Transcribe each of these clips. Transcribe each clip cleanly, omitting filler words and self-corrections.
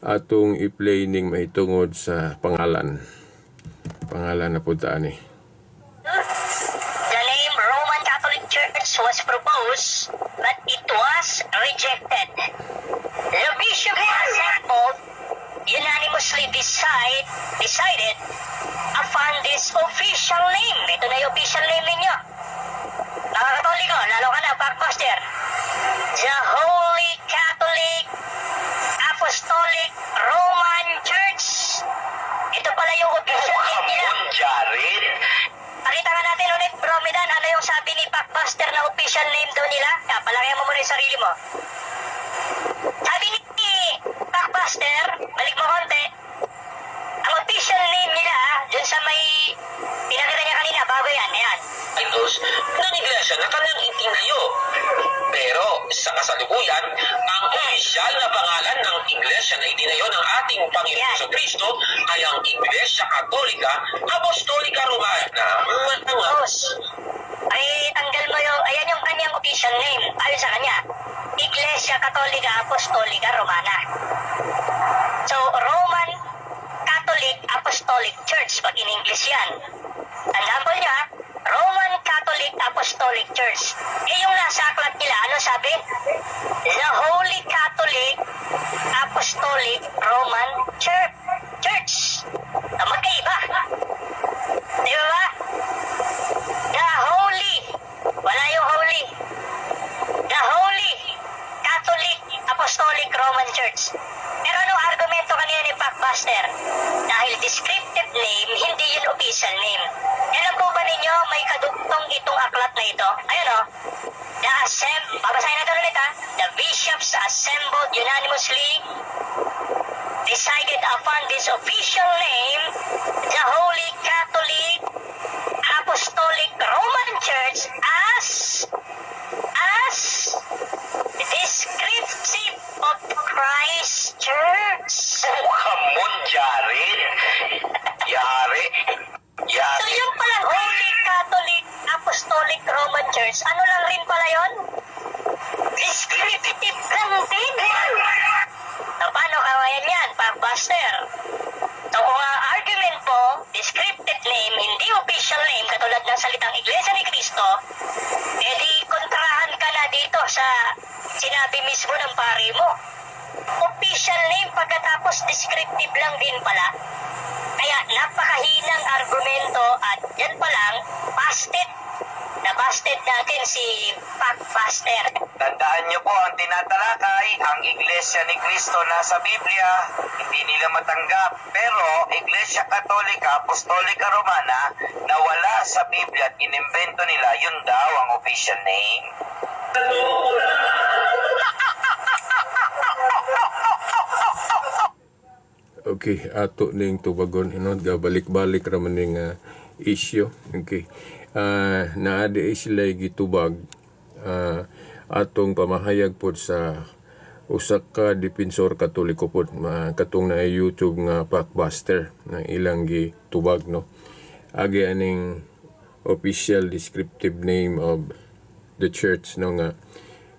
atong i-play ning mahitungod sa pangalan na punta ni. The name Roman Catholic Church was proposed, but it was rejected. The bishop assembled unanimously decided upon this official name. Ito na yung official name ninyo. Mga Katoliko, lalo ka na, Backbuster. The Holy Catholic Apostolic Roman Church. Ito pala yung official name nila. Jared? Pakita nga natin ulit, Bro Midan, ano yung sabi ni Backbuster na official name daw nila? Palagayan mo muna yung sarili mo. Sabi ni Backbuster, balik mo konti, ang official name nila, dun sa may pinakita niya kanina, bago yan, ayan. Idols ng iglesia na kanyang itinayo. Pero sa kasalukuyan, ang opisyal na pangalan ng iglesia na itinayo ng ating Panginoon sa Kristo ay ang Iglesia Katolika Apostolika Romana. Ay, tanggal mo yung, ayan yung kanyang official name, ayon sa kanya, Iglesia Katolika Apostolika Romana. So, Roman Catholic Apostolic Church, pag in English yan. Ang example niya, Roman Catholic Apostolic Church. Yung nasa aklat nila, ano sabi? The Holy Catholic Apostolic Roman Church. Magkaiba. Di ba? The Holy. Wala yung Holy. The Holy Catholic Apostolic Roman Church. Pero anong argumento kanina ni Backbuster? Dahil descriptive name, hindi yun official name. Alam po ba ninyo, may kadugtong itong aklat na ito? Ayun o. Babasahin natin ulit ha. The bishops assembled unanimously decided upon this official name, the Holy Catholic Apostolic Roman Church as descriptive of Christ Church. Come on, Jared. Yari. So yung palang Holy Catholic Apostolic Roman Church, ano lang rin pala yun? Descriptive lang din. So paano kawayan yan, Backbuster? So kung ang argument mo, descriptive name, hindi official name, katulad ng salitang Iglesia ni Cristo, edi kontrahan ka na dito sa sinabi mismo ng pari mo. Official name pagkatapos descriptive lang din pala. Kaya napakahinang argumento at yan pa lang, nabasted natin si Backbuster. Tandaan niyo po ang tinatalakay, ang Iglesia ni Cristo nasa Biblia, hindi nila matanggap. Pero Iglesia Katolika, Apostolika Romana, na wala sa Biblia at inimbento nila, yun daw ang official name. Okay, ato ning tubagon gabalik-balik ra man ning issue. Okay. Naadi sila gitubag atong pamahayag pod sa usa ka depensor Katoliko pod katong na YouTube nga Backbuster na ilang gitubag no. Agi aning official descriptive name of the church no nga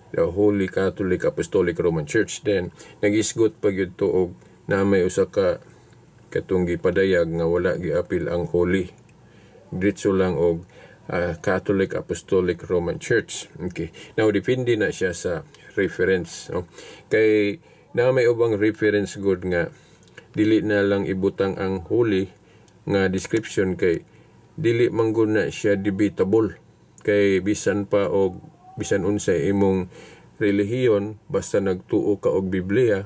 the Holy Catholic Apostolic Roman Church. Then nagisgot pa gyud tuog na may usa ka katong gipadayag nga wala giapil ang holy. Diretso lang og Catholic Apostolic Roman Church. Okay. Now depende na siya sa reference, no? Kay na may ubang reference good nga dili na lang ibutang ang holy nga description kay dili man gud na siya debatable. Kay bisan pa og bisan unsay imong relihiyon basta nagtuo ka og Biblia,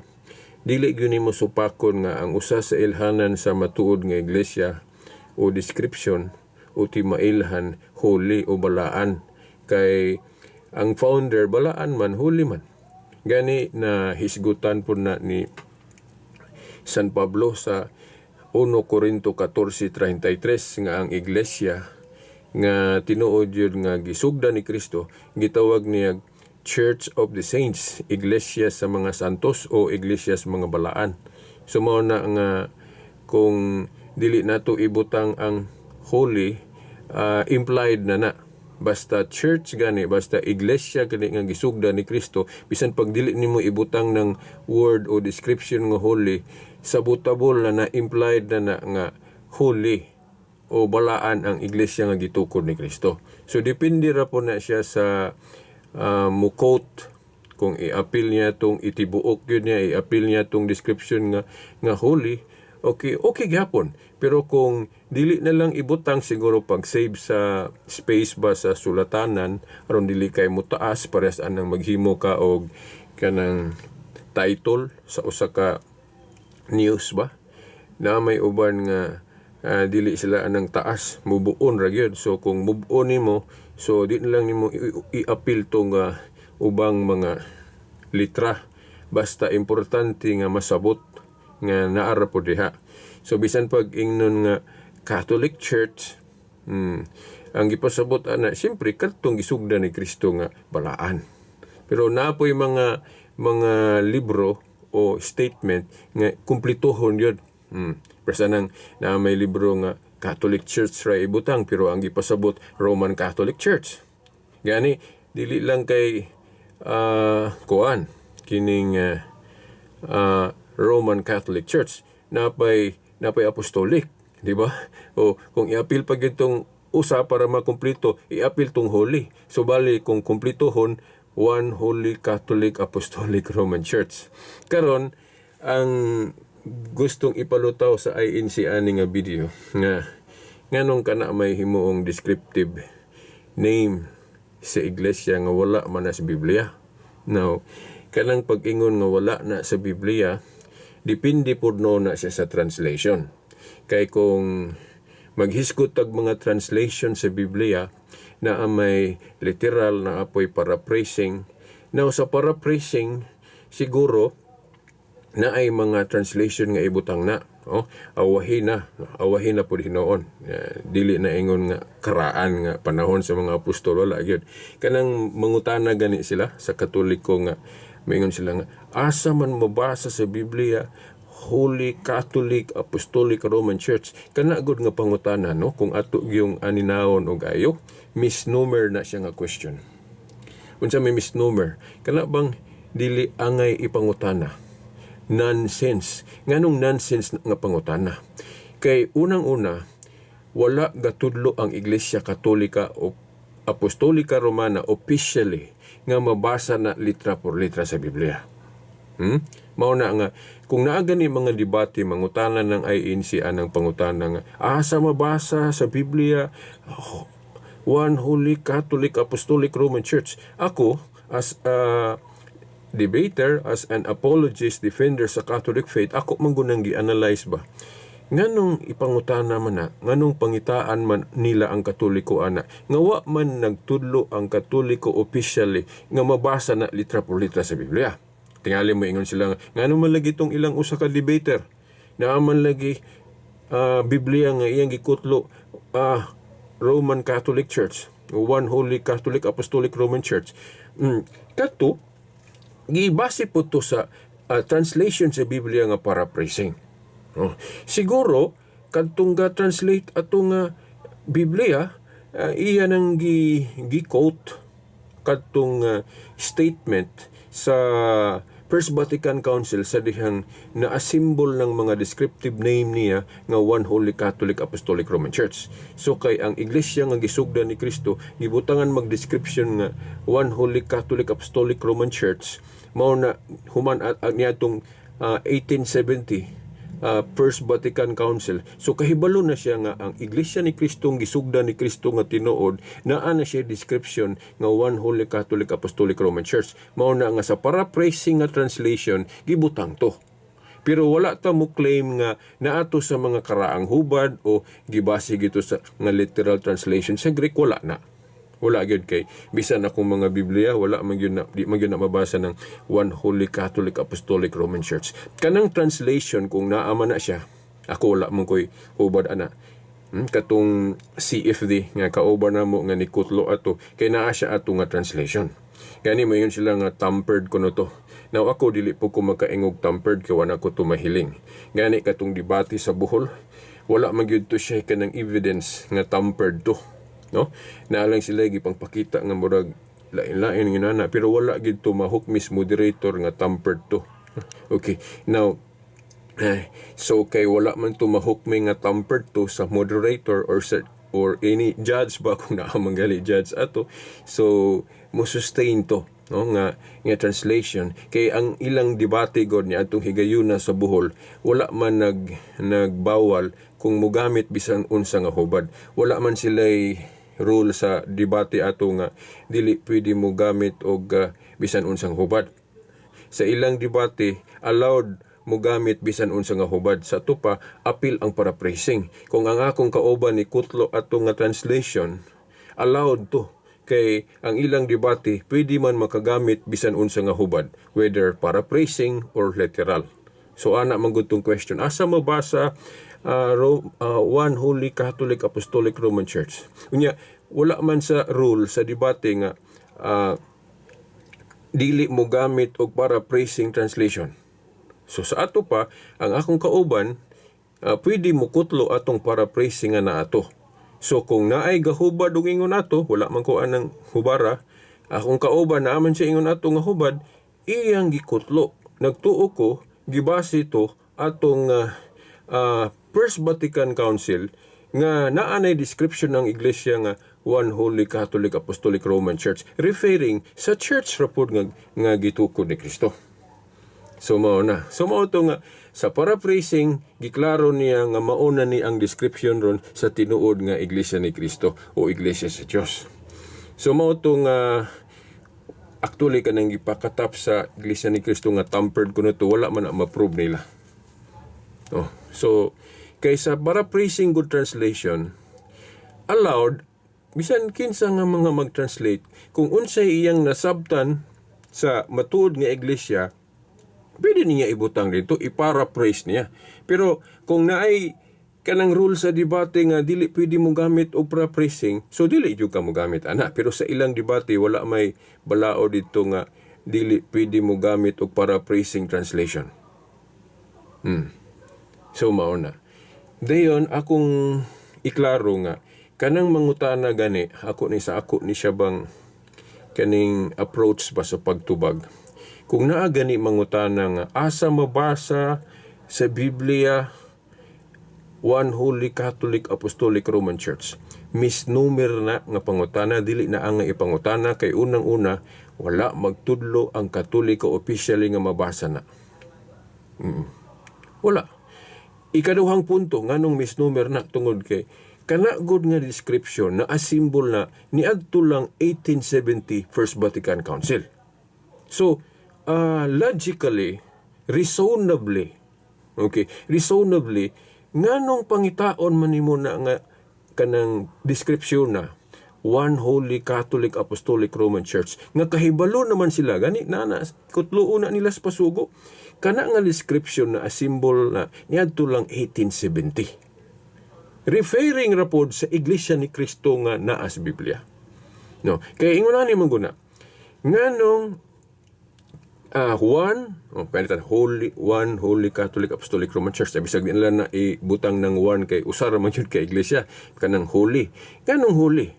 dili gyud nimo supakon nga ang usa sa ilhanan sa matuod nga iglesia o description o timailhan holy o balaan. Kay ang founder balaan man, holy man. Gani na hisgutan po na ni San Pablo sa 1 Corinto 14:33 nga ang iglesia nga tinuod yun nga gisugda ni Kristo gitawag niya Church of the Saints, iglesia sa mga santos o iglesia sa mga balaan. So mao na nga kung dili nato ibutang ang holy, implied na basta church gani, basta iglesia gani nga gisugda ni Kristo, bisan pag dili nimo ibutang ng word o description nga holy, sabotable na implied na nga holy o balaan ang iglesia nga gitukod ni Kristo. So depende ra po na siya sa mukot, kung i-appeal niya tong itibuok yun niya, i-appeal niya tong description nga holy, okay gyapon. Pero kung dili na lang ibutang, siguro pag save sa space ba sa sulatanan, aron dili kay mutaas parehas anang maghimo ka og kanang title sa usa ka news ba, na may uban nga dili sila anang taas, mubuon ra gyud. So kung mubuon nimo, so di na lang nimo i-appeal tong ubang mga litra, basta importante nga masabot nga naara po diha. So bisan pag ingnon nga Catholic Church, ang gipasabot ana siyempre kadtong gisugda ni Kristo nga balaan. Pero napoy mga libro o statement nga kumplituhon yun. Basta nang na may libro nga Catholic Church ra ibutang, pero ang gipasabot Roman Catholic Church. Gani dili lang kay kuan kining Roman Catholic Church, napay apostolic, di ba? O kung i-appeal pa gitong usa para makumpleto, i-appeal tong holy. So bali kung kumpletohon, one Holy Catholic Apostolic Roman Church. Karon ang gustong ipalutaw sa INC ani nga video nga nganong kana may himuong descriptive name sa iglesia nga wala man na sa Biblia. Now, kanang pag-ingon nga wala na sa Biblia, depende po na siya sa translation. Kay kung maghiskot tag mga translation sa Biblia na may literal na apoy paraphrasing. Now, sa paraphrasing, siguro na ay mga translation nga ibutang na. Awahin na po hinoon. Dili na ingon nga karaan nga panahon sa mga apostol, wala gyud. Kanang mangutana gani sila sa Katoliko nga maingon sila nga asa man mabasa sa Biblia Holy Catholic Apostolic Roman Church. Kana gud nga pangutana, no, kung ato yung aninawon og ayo, misnomer na siya nga question. Unsa may misnomer? Kana bang dili angay ipangutana? Nonsense. Nganong nonsense nga pangutana? Kay unang-una, wala gatudlo ang Iglesia Katolika o Apostolika Romana officially nga mabasa na litra por litra sa Biblia. Mao na nga, kung naa gani mga debate, mangutana ng INC anang pangutana nga, asa mabasa sa Biblia One Holy Catholic Apostolic Roman Church? Ako, as a debater, as an apologist, defender sa Catholic faith, ako manggunang gi-analyze ba? Nganong ipangutana man na, nganong pangitaan man nila ang Katoliko ana, nga wa man nagtudlo ang Katoliko officially nga mabasa na litra por litra sa Biblia. Tingali mo ingon sila nga, nganong man lagi itong ilang usa ka debater, na man lagi Biblia nga iyang gikutlo Roman Catholic Church, One Holy Catholic Apostolic Roman Church. Kato, gibase po to sa translation sa Biblia nga paraphrasing. Siguro kadtong ga-translate atong Biblia, iya nang gi-quote kadtong statement sa First Vatican Council sa dihang na-symbol ng mga descriptive name niya nga One Holy Catholic Apostolic Roman Church. So kay ang iglesia nga gisugda ni Kristo, gibutangan mag-description nga One Holy Catholic Apostolic Roman Church, mao na human niya itong 1870 First Vatican Council. So kahibalo na siya nga ang iglesia ni Kristo, gisugda ni Kristo nga tinuod, naa na siya description nga One Holy Catholic Apostolic Roman Church. Mao na nga sa paraphrasing nga translation gibutang to. Pero wala ta mo claim nga naato sa mga karaang hubad o gibase gito sa nga literal translation sa Greek, wala na. Wala gyud kay bisan akong mga Biblia wala man gyud na di man gyud na mabasa ng One Holy Catholic Apostolic Roman Church. Kanang translation kung naa man na siya, ako wala man koy hubad ana. Katong CFD nga kauban namo nga nikutlo ato kay naa siya ato nga translation. Gani mayon sila nga tampered kuno to. Now ako dili po ko makaingog tampered kay wala ko to mahiling. Gani katong debate sa Bohol, wala man gyud to siya kanang evidence nga tampered to. no? Naalang sila gipangpakita nga murag lain-lain nga nana, pero wala gid to mahukmis moderator nga tampered to. Okay, now so kay wala man to mahukmi nga tampered to sa moderator or any judge ba kung naamanggali judge ato, so mo sustain to, no, nga translation kay ang ilang debate god ni atong higayuna sa Bohol wala man nagbawal kung mogamit bisan unsa nga hubad. Wala man sila'y rule sa debate ato nga dili pwede mo gamit og bisan unsang hubad. Sa ilang debate allowed mo gamit bisan unsa nga hubad. Sa ato pa apil ang paraphrasing. Kung ang akong kauban ni kutlo ato nga translation, allowed to. Kay ang ilang debate pwede man makagamit bisan unsa nga hubad, whether paraphrasing or literal. So ana man gud tong question, asa mabasa One Holy Catholic Apostolic Roman Church? Unya wala man sa rule sa debate nga dili mo gamit og paraphrasing translation. So sa ato pa, ang akong kauban, pwede mo kutlo atong paraphrasing nga na ato. So kung naay gahubad og ingon ato, wala man ko anang hubara, akong kauban naaman siya ingon ato nga hubad, iyang gikutlo. Nagtuo ko, gibase to atong First Vatican Council nga naanay description ng iglesia nga One Holy Catholic Apostolic Roman Church, referring sa church rapod nga gitukod ni Kristo. So mao to nga sa paraphrasing giklaro niya nga mauna ni ang description ron sa tinuod nga iglesia ni Kristo o iglesia sa Dios. So mao to nga actually kanang gipakatap sa iglesia ni Kristo nga tampered kuno to, wala man na ma-prove nila. So kaysa paraphrasing good translation allowed bisan kinsa nga mga mag-translate kung unsay iyang nasabtan sa matuod nga iglesia, pwede niya ibutang dito, i-paraphrase niya. Pero kung naay kanang rule sa debate nga dili pwede mo gamit og paraphrasing, so dili jud ka mo gamit ana. Pero sa ilang debate wala may balao dito nga dili pwede mo gamit og paraphrasing translation. So mao na. Dayon akong iklaro nga kanang mangutana gani ako ni siya bang kaning approach ba sa pagtubag. Kung naa gani mangutana nga asa mabasa sa Biblia One Holy Catholic Apostolic Roman Church, misnomer na nga pangutana, dili na ang ipangutana kay unang-una wala magtudlo ang Katoliko officially nga mabasa na. Wala. Ikaduhang punto nganong misnomer na tungod kay kana good nga description na asimbol na niadto lang 1870 First Vatican Council. So logically, reasonably, nganong pangitaon man nimo na nga kanang description na One Holy Catholic Apostolic Roman Church nga kahibalo naman sila gani na kutluo na nila sa pasugo, kana nga description na asimbol na niadto lang 1870, referring rapod sa iglesia ni Kristo nga naa sa Biblia. No, kaya ingon ni mangguna nganong One Holy Catholic Apostolic Roman Church. Bisag din nila na ibutang ng one kay usara man yun kay iglesia kanang holy. Kanong holy?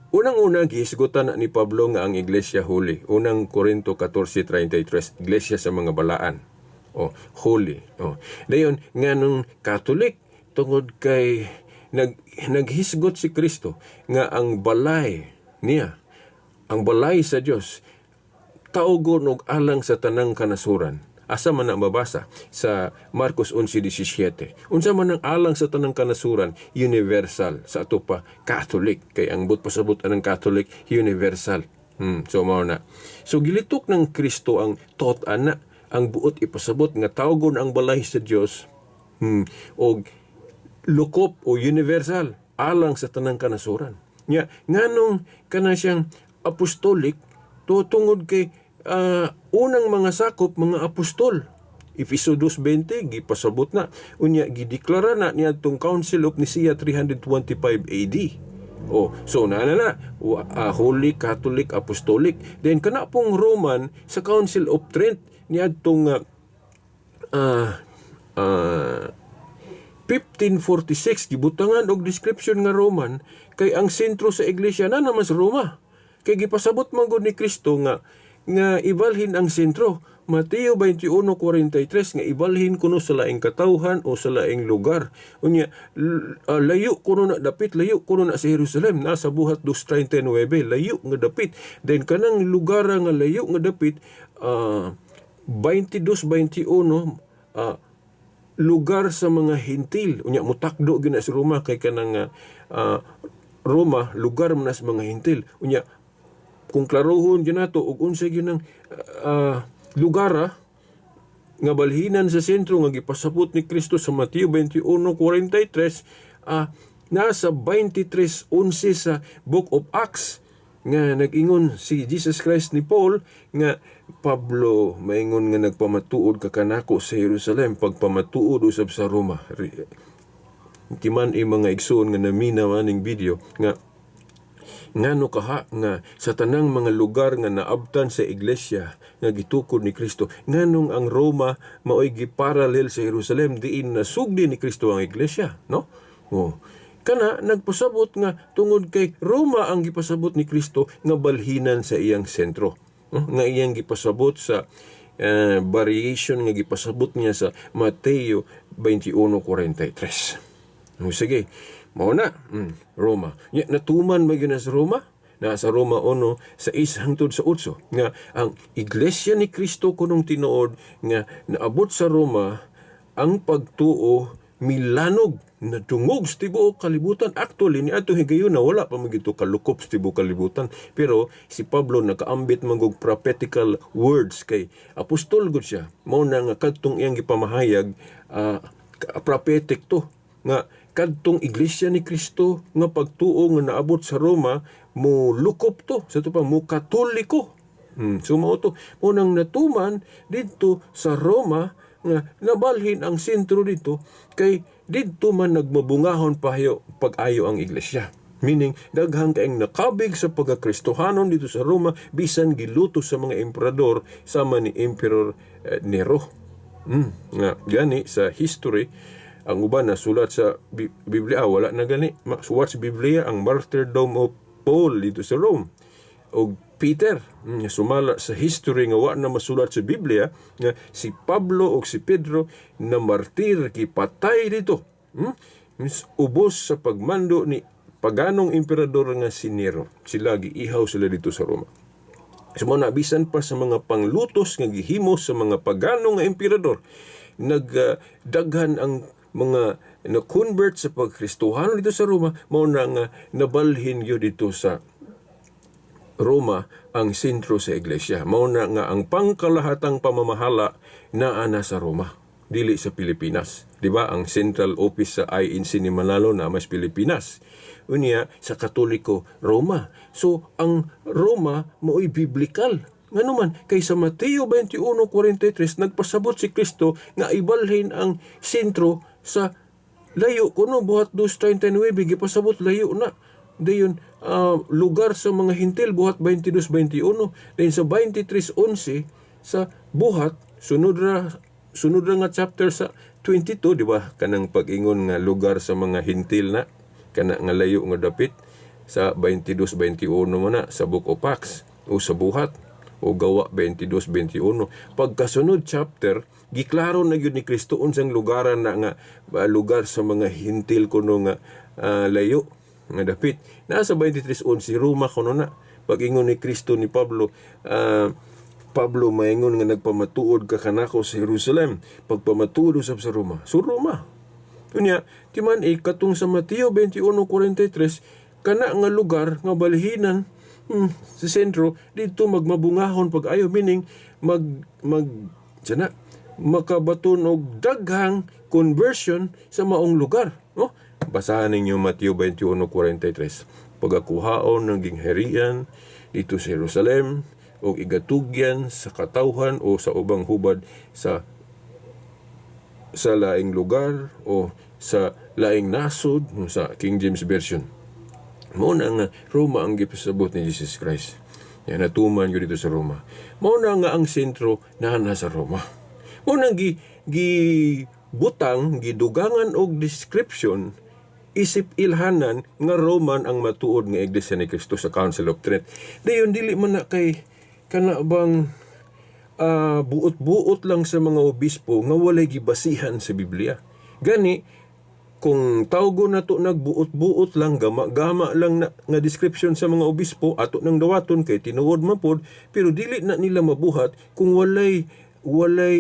Unang-una gihisgutan na ni Pablo nga ang iglesia holy. Unang Korinto 14:33, iglesia sa mga balaan. Holy. Dayon nganong Catholic tungod kay naghisgot si Kristo nga ang balay niya, ang balay sa Dios taugon og alang sa tanang kanasuran. Asa man na mabasa sa Marcos 11:17. Unsa man ang alang sa tanang kanasuran, universal. Sa ato pa Catholic, kay ang but pasabot anang Catholic universal. So mao na. So gilitok ng Kristo ang tot ana, ang buot ipasabot nga taugon ang balay sa Dios og lukop o universal alang sa tanang kanasuran. Nya nganong kana siyang apostolic tungod kay unang mga sakop mga apostol. Efeso 2:20 gipasabot na unya gideklara na niadtong Council of Nicaea 325 AD. So na Holy Catholic Apostolic. Then kana pong Roman sa Council of Trent niadtong 50 1546 gibutangan og description nga Roman kay ang sentro sa iglesia na naman sa Roma. Kay gipasabot man gud ni Kristo nga ibalhin ang sentro. Mateo 21:43 nga ibalhin kuno sa laing katawhan o sa laing lugar. Unya layo kuno na dapit, layo kuno na sa Jerusalem, nasa buhat 2:39, layo nga dapit. Then kanang lugar nga layo nga dapit 22:21 lugar sa mga hintil. Unya mutakdo gina sa Roma kay kanang Roma lugar man sa mga hintil. Unya kung klarohon gyud nato ug unsa gyud nang lugar nga balhinan sa sentro nga gipasabot ni Kristo sa Mateo 21:43 nasa 23:11 sa Book of Acts nga nag-ingon si Jesus Christ ni Paul nga Pablo maingon nga nagpamatuod ka kanako sa Jerusalem pagpamatuod usab sa Roma. Timan mga igsoon nga namina maning video nga ngano kaha nga sa tanang mga lugar nga naabtan sa iglesia nga gitukod ni Kristo, nganong ang Roma maoy giparalel sa Jerusalem diin nasugdi ni Kristo ang iglesia, no? Kana nagpasabot nga tungod kay Roma ang gipasabot ni Kristo nga balhinan sa iyang sentro, no? Nga iyang gipasabot sa variation nga gipasabot niya sa Mateo 21:43. Sige, mao na, Roma. Natuman ba yun sa Roma? Nasa Roma 1, sa 6 hangtod sa 8. Nga ang iglesia ni Kristo kunong tinuod nga naabot sa Roma ang pagtuo milanog na tungog sa tibuok kalibutan. Actually, ni ato higayon na wala pa magito kalukop sa tibuok kalibutan. Pero si Pablo nakaambit magog prophetical words kay apostol gud siya. Mao na nga kadtong iyang gipamahayag prophetic to nga kadtong iglesia ni Kristo nga pagtuo nga naabot sa Roma mo lukop to sa pa mo katoliko. So mao to mo nang natuman didto sa Roma nga nabalhin ang sentro dito kay didto man nagmabungahon pag-ayo ang iglesia. Meaning daghang kaayong nakabig sa pagkakristohanon dito sa Roma bisan giluto sa mga emperador sama ni Emperor Nero. Nga gani sa history ang uban na sulat sa Biblia wala na gani sulat sa Biblia ang martyrdom of Paul dito sa Rome o Peter sumala sa history nga wa na masulat sa Biblia nga si Pablo o si Pedro na martir kipatay dito ubos sa pagmando ni paganong emperador nga si Nero. Sila giihaw sila dito sa Roma. So mo nabisan pa sa mga panglutos nga gihimo sa mga paganong nga emperador nagdaghan ang mga na-convert sa pagkristohano dito sa Roma, mao na nga nabalhin yun dito sa Roma ang sentro sa iglesia. Mao na nga ang pangkalahatang pamamahala naa na sa Roma, dili sa Pilipinas. Diba? Ang central office sa INC ni Manalo na mas Pilipinas. Unya sa Katoliko, Roma. So, ang Roma mao'y biblikal. Nga naman, kay sa Mateo 21:43, nagpasabot si Kristo nga ibalhin ang sentro sa layo kuno buhat 2:39 gipasabot layo na dayon lugar sa mga hintil buhat 22:21 dayon sa 23:11 sa buhat sunod ra nga chapter sa 22 di ba kanang pag-ingon nga lugar sa mga hintil na kana nga layo nga dapit sa 22:21 mo na sa Book of Acts o sa buhat o gawa 22:21 pagkasunod chapter giklaro na gyud ni Kristo unsang lugaran na nga lugar sa mga hintil kuno nga layo nga dapit nasa 23:11 Roma kuno na pag-ingon ni Kristo ni Pablo Pablo maingon nga nagpamatuod ka kanako sa Jerusalem pagpamatuod usab sa Roma so Roma unya timan katong sa Mateo 21:43 kana nga lugar nga balhinan sa sentro dito magmabungahon pag-ayo meaning makabaton og daghang conversion sa maong lugar, no? Basahan ninyo Mateo 21:43. Pagakuhaon ng gingharian dito sa Jerusalem o igatugyan sa katawhan o sa ubang hubad sa laing lugar o sa laing nasod sa King James Version. Mao na nga Roma ang gipasabot ni Jesus Christ. Yan natuman yun dito sa Roma. Mao na nga ang sentro na nasa Roma. Mao nang butang gidugangan og description isip ilhanan nga Roman ang matuod nga Iglesia ni Cristo sa Council of Trent. Dayon dili man na kay kana bang buot-buot lang sa mga obispo nga walay gibasihan sa Biblia. Gani kung tawgo na to nagbuot-buot lang, gama lang na, nga description sa mga obispo, ato nang dawaton kay tinuod man pod, pero dili na nila mabuhat kung walay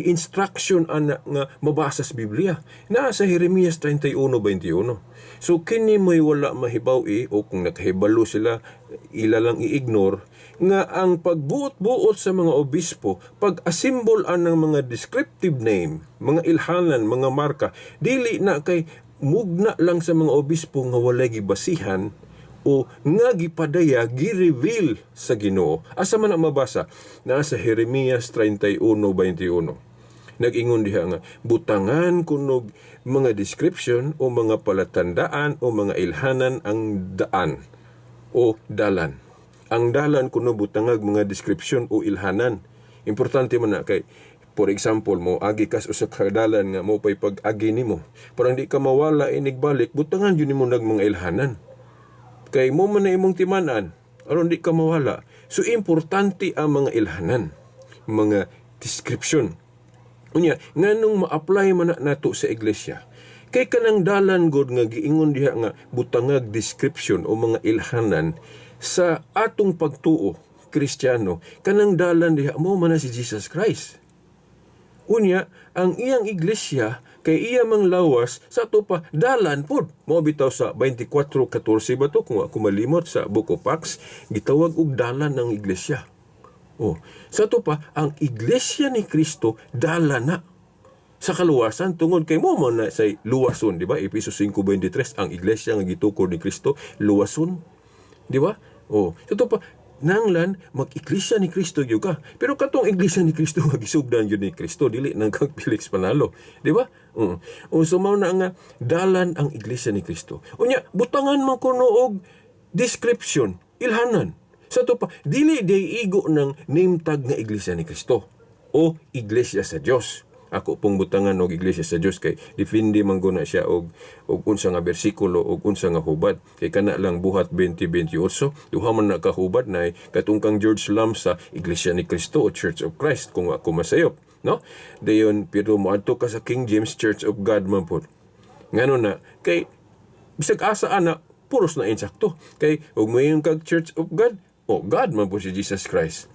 instruction ana nga mabasa sa Biblia. Naa sa Jeremias 31:21. So kini may wala mahibaw o kung nakahibalo sila, ila lang i-ignore nga ang pagbuot-buot sa mga obispo, pag-asimbolan ng mga descriptive name, mga ilhanan, mga marka, dili na kay mugna lang sa mga obispo nga walay gibasihan o nga gipadaya gi-reveal sa Ginoo. Asa man ang mabasa? Nasa Jeremias 31:21. Nag-ingon diha nga butangan kunog mga description o mga palatandaan o mga ilhanan ang daan o dalan. Ang dalan kuno butangag mga description o ilhanan. Importante man na kay for example, mo agi kas usa ka dalan nga mo pay pag-agi nimo. Parang di ka mawala inigbalik, butangan yun nimo nag mga ilhanan. Kay mo man na imong timanan, aron di ka mawala. So importante ang mga ilhanan, mga description. Unya, nganong ma-apply man nato sa iglesia? Kay kanang dalan god nga giingon diha nga butangag description o mga ilhanan sa atong pagtuo Kristiyano, kanang dalan diha mo man na si Jesus Christ. Unya, ang iyang iglesia kay iya mang lawas sa ato pa dalan pod. Mao bitaw sa 24:14 ba to kung ako malimot sa Book of Acts, gitawag og dalan ng iglesia. Sa ato pa ang iglesia ni Kristo dalan na sa kaluwasan tungod kay mo man na say luwason, di ba? Efesos 5:23 ang iglesia nga gitukod ni Kristo luwason, di ba? Sa ato pa nanglan mag-iglesia ni Kristo gyud ka. Pero katong iglesia ni Kristo magisugdan gyud ni Kristo dili nang kang Felix Panalo, di ba? So mao na nga dalan ang iglesia ni Kristo. Unya butangan man kuno og description, ilhanan. Sa to pa dili day igo ng name tag nga iglesia ni Kristo o iglesia sa Dios. Ako pong butangan og iglesia sa Dios kay defindi man guna siya og unsa nga bersikulo og unsa nga hubad. Kay kana lang buhat 20:28 duha man na kahubad na katungkang George Lam sa Iglesia ni Cristo o Church of Christ kung ako masayop, no? Dayon pero moadto ka sa King James Church of God man pod. Ngano na kay bisag asa ana puros na insakto. Kay ug mayon kag Church of God, God man po si Jesus Christ.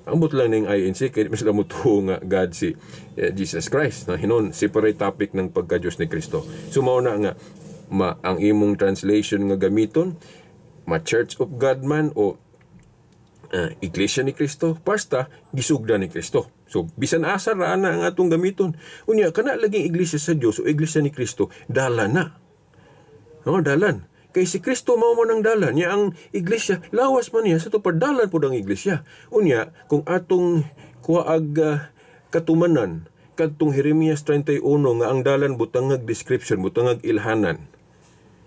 Ambot lang ng INC kaya mas lamutuo nga God si Jesus Christ na hinon separate topic ng pagka-Diyos ni Kristo. So mao na nga ang imong translation nga gamiton Church of God man o Iglesia ni Kristo basta gisugdan ni Kristo. So bisan asa ra na ang atong gamiton. Unya kana laging iglesia sa Dios o iglesia ni Kristo dalan na. Dalan. Kay si Kristo mao man ang dalan niya ang iglesia lawas man niya sa tupad dalan pud ang iglesia. Unya kung atong kuwaag katumanan kadtong Jeremias 31 nga ang dalan butangag description, butangag ilhanan.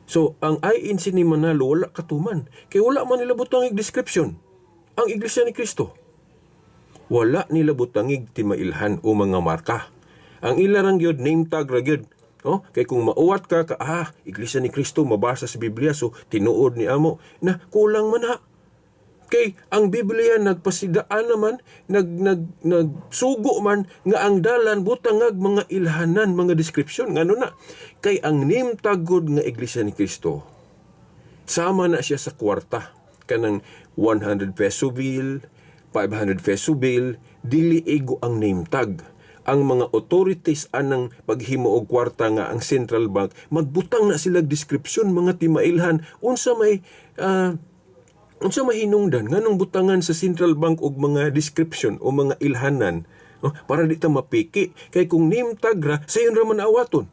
So ang INC ni Manalo wala katuman kay wala man nila butangig description. Ang iglesia ni Kristo wala nila butangig timailhan o mga marka. Ang ilarang gyud name tag ra gyud. Kay kung mauwat ka, iglesia ni Kristo, mabasa sa Biblia, so tinuod ni amo, na kulang man ha. Kay ang Biblia nagpasidaan naman, nagsugo man, nga ang dalan butangag mga ilhanan, mga description, ngano na. Kay ang name tagod nga iglesia ni Kristo, sama na siya sa kwarta, kanang 100 peso bill, 500 peso bill, dili ego ang name tag. Ang mga authorities anang paghimo og kwarta nga ang central bank magbutang na sila description mga timailhan unsa may hinungdan nganong butangan sa central bank og mga description o mga ilhanan para di ta mapiki kay kung name tag ra sayon ra man awaton.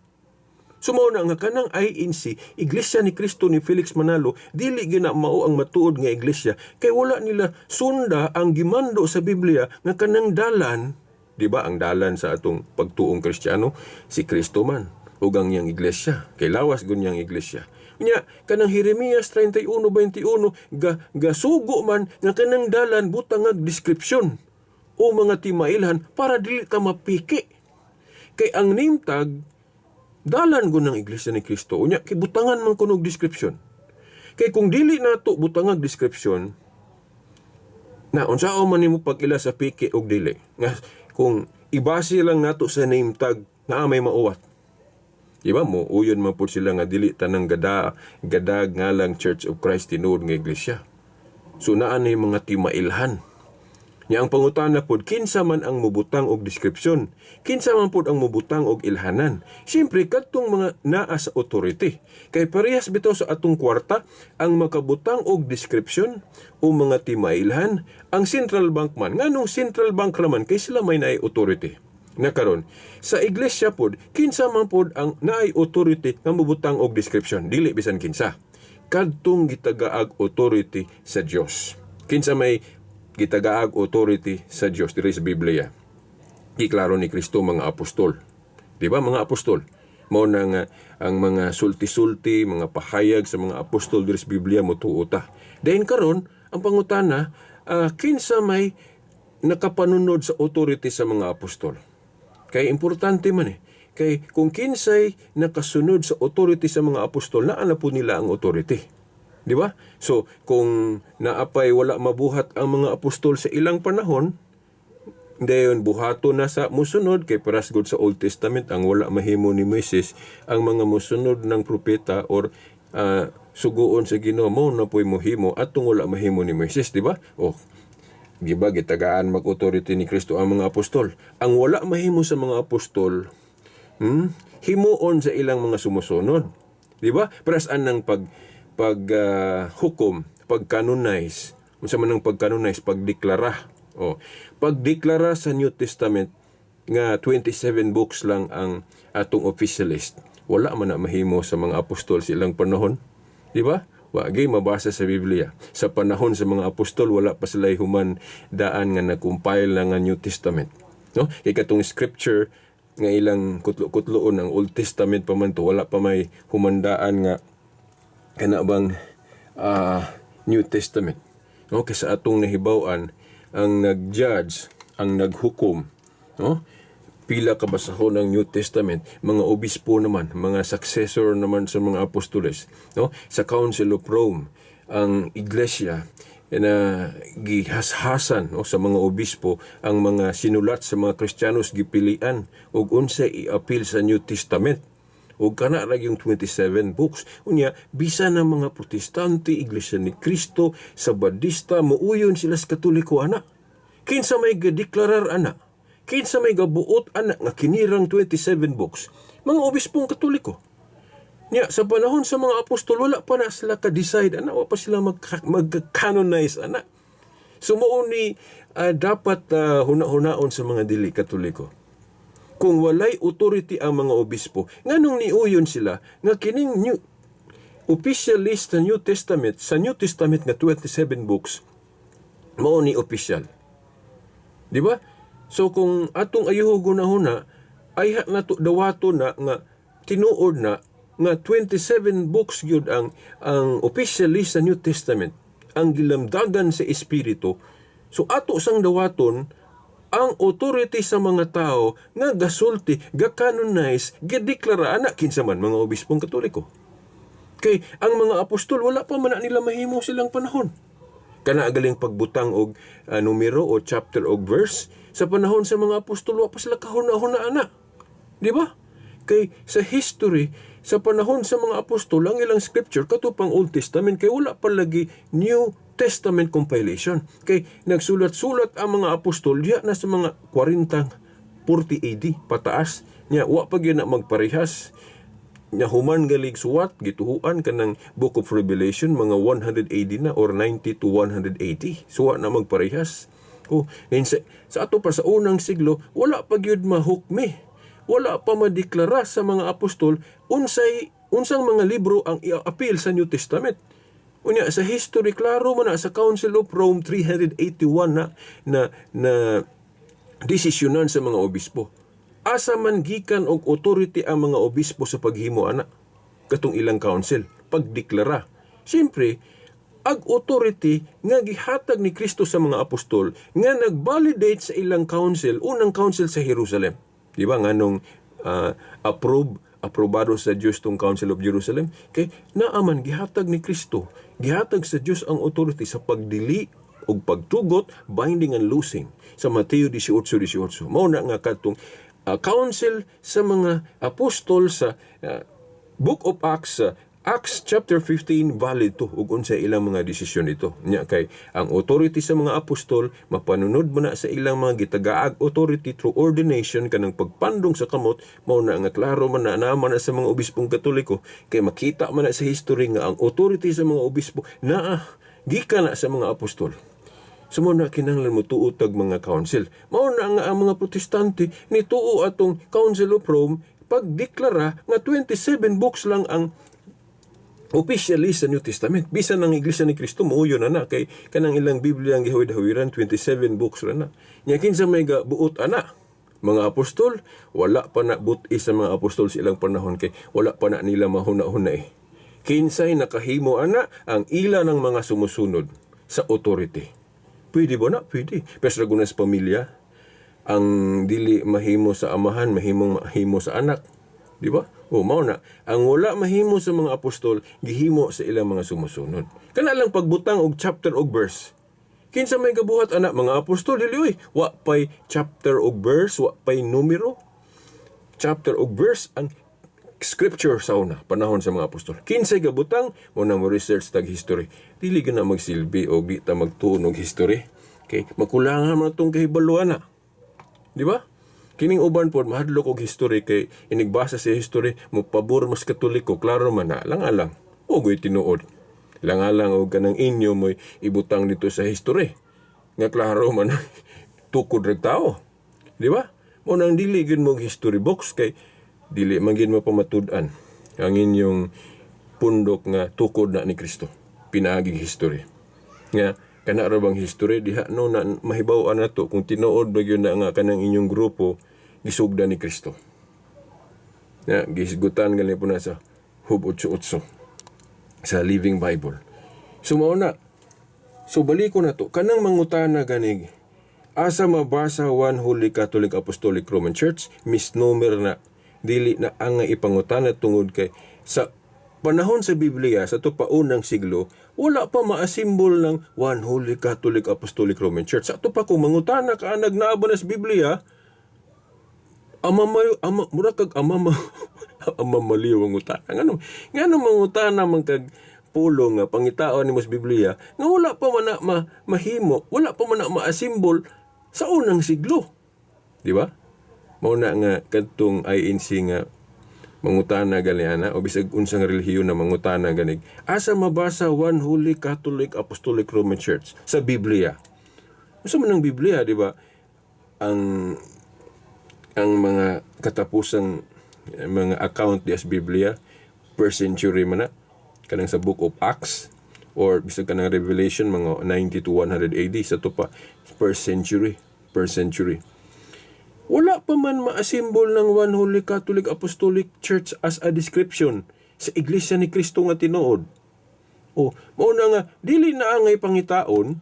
Sumaw na nga kanang INC Iglesia ni Kristo ni Felix Manalo dili gina mao ang matuod nga iglesia kay wala nila sunda ang gimando sa Biblia nga kanang dalan. Di ba ang dalan sa atong pagtuong Kristiyano si Kristo man ug ang iyang iglesia kay lawas gun yang iglesia. Nya kanang Jeremias 31:21 gasugo man nga kanang dalan butangag description o mga timailhan para dili ta mapiki. Kay ang name tag Dalan ko ng Iglesia ni Kristo. Unya, kibutangan man kunog description. Kay kung dili nato butangag description, na unsao man nimo pag-ila sa piki og dili. Nga kung ibase lang nato sa name tag na may mauwat. Diba mo, uyon man po sila nga dili tanang gadag nga lang Church of Christ tinuod nga iglesia. So naan na mga timailhan. Nya ang pangutana pod, kinsa man ang mubutang og description? Kinsa man pod ang mubutang og ilhanan? Siyempre, kadtong mga naa sa authority. Kay parehas bitaw sa atong kwarta, ang makabutang og description o mga timailhan, ang central bank man. Nganong central bank raman, kay sila may naay authority. Na karon sa iglesia pod, kinsa man pod ang naay authority nga mubutang og description? Dili bisan kinsa. Kadtong gitagaag authority sa Dios. Kinsa may gitagaag authority sa Dios diri sa Biblia. Giklaro ni Kristo mga apostol. Di ba mga apostol? Mao nang ang mga sulti-sulti, mga pahayag sa mga apostol diri sa Biblia motuota. Dayon karon ang pangutana, kinsa may nakapanunod sa authority sa mga apostol? Kay importante man Kay kung kinsay nakasunod sa authority sa mga apostol, naan na po nila ang authority. Di ba? So, kung naapay wala mabuhat ang mga apostol sa ilang panahon, dayon buhato na sa musunod, kay paras god sa Old Testament, ang wala mahimo ni Moises, ang mga musunod ng propeta or suguon sa Ginoo mo na po'y mohimo atong wala mahimo ni Moises, di ba? Giba gitagaan mag-authority ni Kristo ang mga apostol. Ang wala mahimo sa mga apostol, himuon sa ilang mga sumusunod. Di ba? Parasaan ng hukom, pag-canonize, unsa man ang pag-canonize, pagdeklara. Pagdeklara sa New Testament nga 27 books lang ang atong official list. Wala man na mahimo sa mga apostol silang panahon. Di ba? Wagi mabasa sa Biblia. Sa panahon sa mga apostol, wala pa sila human daan nga nag-compile na nga New Testament. No? Kaya katong scripture nga ilang kutlo-kutloon ang Old Testament pa man to, wala pa may humandaan nga kana bang New Testament. No? Kasi sa atong nahibawan, ang nag-judge, ang naghukom, no? Pila kabasahon ng New Testament, mga obispo naman, mga successor naman sa mga apostoles, no? Sa Council of Rome, ang iglesia na gihashasan, no, sa mga obispo ang mga sinulat sa mga Kristiyanos gipilian ug unsay i-appeal sa New Testament. O kana ra yung 27 books. Unya, bisa na mga protestante, Iglesia ni Kristo, Sabadista, muuyon sila sa Katoliko, anak. Kinsa may gadeklarar, anak. Kinsa may gabuot, anak, nga kinirang 27 books. Mga obispong Katoliko. Nya, sa panahon sa mga apostol, wala pa na sila ka-decide, anak. Wala pa sila mag-canonize, anak. Sumuon dapat huna-hunaon sa mga dili Katoliko. Kung walay authority ang mga obispo, nganong niuyon sila nga kining official list sa New Testament, sa New Testament nga 27 books, mao ni official. Di ba? So kung atong ayuhugon na huna, ay nato dawato na nga tinuod na nga 27 books gyud ang official list sa New Testament, ang gilamdagan sa Espiritu. So ato sang dawaton ang authority sa mga tao nga gasulti, ga-canonize, ga-deklara, anak kinsa man mga obispong Katoliko. Kay ang mga apostol, wala pa man nila mahimo silang panahon. Kana galing pagbutang og numero o chapter o verse, sa panahon sa mga apostol, wala pa sila kahuna-huna, anak. Di ba? Kay sa history, sa panahon sa mga apostol, ang ilang scripture, katupang Old Testament, kay wala pa lagi New Testament compilation. Kay nagsulat-sulat ang mga apostol diya na sa mga 40 AD pataas. Nya wa pa gyud na magparehas. Nya human galig suwat gituhuan kanang Book of Revelation mga 100 AD na or 90 to 180. Suwa na magparehas. Sa ato pa sa unang siglo wala pa gyud mahukmi. Wala pa madeklara sa mga apostol unsang mga libro ang i-appeal sa New Testament. Unya sa history klaro man na sa Council of Rome 381 na desisyonan sa mga obispo. Asa man gikan og authority ang mga obispo sa paghimo, anak, katong ilang council pagdeklara. Siyempre, ag authority nga gihatag ni Kristo sa mga apostol nga nagvalidate sa ilang council, unang council sa Jerusalem. Di ba nganong approve aprobado sa Dios tong Council of Jerusalem kay naaman gihatag ni Kristo, gihatag sa Dios ang authority sa pagdili o pagtugot, binding and loosing sa Mateo 18:18. Mao na nga katong council sa mga apostol sa Book of Acts, Acts chapter 15 valid to ug unsay ilang mga desisyon ito. Nya kay ang authority sa mga apostol mapanunod mo na sa ilang mga gitagaag authority through ordination kanang pagpandong sa kamot, mao na nga klaro man na naman na sa mga obispong Katoliko kay makita man na sa history nga ang authority sa mga obispo naa gikan na sa mga apostol. Sumo na kinahanglan mo tuotag mga council. Mao na nga ang mga protestante ni tuo atong Council of Rome pagdeklara nga 27 books lang ang officially sa New Testament. Bisan ang Iglesia ni Cristo muuyo na kay kanang ilang Biblia ang gihawid-hawiran 27 books ra na. Nya kinsa may buot ana? Mga apostol, wala pa na buti sa mga apostol sa ilang panahon kay wala pa na nila mahuna-huna eh. Kinsay nakahimo ana ang ila ng mga sumusunod sa authority. Pwede ba na? Pwede. Pero sa sa pamilya, ang dili mahimo sa amahan, mahimo sa anak. Di ba? O, mao na. Ang wala mahimo sa mga apostol, gihimo sa ilang mga sumusunod. Kana lang pagbutang og chapter og verse. Kinsa may kabuhat anak mga apostol, dili oy. Wa pay chapter og verse, wa pay numero. Chapter og verse ang scripture sa una, panahon sa mga apostol. Kinsay gabutang, mo na mo research tag history. Dili na magsilbi o di ta magtuon og history. Okay, makulangan man tong kahibaluan na. Di ba? Kining uban po mahadlok og history kay inigbasa sa history mo pabor mas Katoliko, klaro man na lang-alang. Ogoy tinuod. Lang-alang og kanang inyo mo'y ibutang dito sa history. Nga klaro man tukod reg tao. Di ba? Mo nang dili gyud mo history books kay dili man gyud mo pamatud-an ang inyong pundok nga tukod na ni Kristo. Pinaaging history. Nga kana ra bang history diha no na mahibaw-an nato kung tinuod ba gyud na nga kanang inyong grupo gisugda ni Kristo. Ya, gisgutan gali po na sa Hub 8:8 sa Living Bible. So mao na. So baliko na to kanang mangutana ganig asa mabasa one Holy Catholic Apostolic Roman Church misnomer na dili na ang ipangutana tungod kay sa panahon sa Biblia sa tupaunang siglo wala pa maasimbol ng one Holy Catholic Apostolic Roman Church. Sa pa kung mangutana ka nagnaaba na sa Biblia amamaliw ang utana. Ngano mangutana man kag pulong nga pangitaon ni mas Biblia nga wala pa man na mahimo, wala pa man na maasimbol sa unang siglo. Di ba? Mao na nga kadtong INC nga mangutana ganiana o bisag unsang relihiyon na mangutana ganig asa mabasa one Holy Catholic Apostolic Roman Church sa Biblia. Usa man ang Biblia, di ba? Ang mga katapusang mga account di as Biblia per century man na kanang sa Book of Acts or bisag kanang Revelation mga 90 to 100 AD sa to pa per century. Wala pa man maasimbol ng One Holy Catholic Apostolic Church as a description sa Iglesia ni Cristo nga tinuod. O, mao na nga, dili na angay pangitaon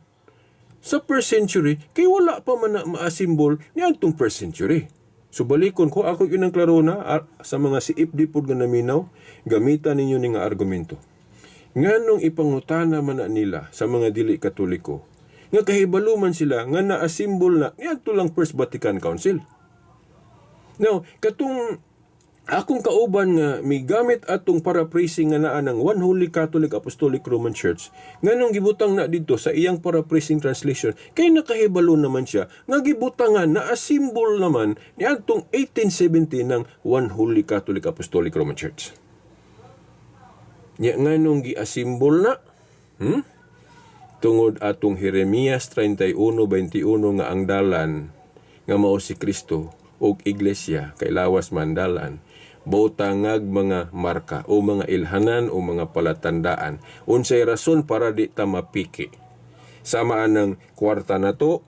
sa first century, kay wala pa man na maasimbol ni antong first century. So balikon ko, ako yun ang klaro na sa mga siip di po nga naminaw, gamitan ninyo ni nga argumento. Nganong ipangutana man na nila sa mga dili Katoliko, nga kahibaluman sila nga naasimbol na yan lang First Vatican Council. Now, katong akong kauban nga may gamit atong paraphrasing nga naa ng One Holy Catholic Apostolic Roman Church, nganong gibutang na dito sa iyang paraphrasing translation, kay nakahibalo naman siya, nga gibutangan na asimbol naman ni atong 1870 ng One Holy Catholic Apostolic Roman Church. Nya nganong giasimbol na? Tungod atong Jeremias 31:21 nga ang dalan nga mao si Kristo og iglesia kay lawas man dalan botangag mga marka o mga ilhanan o mga palatandaan unsay rason para di ta mapiki samaan ng kwarta nato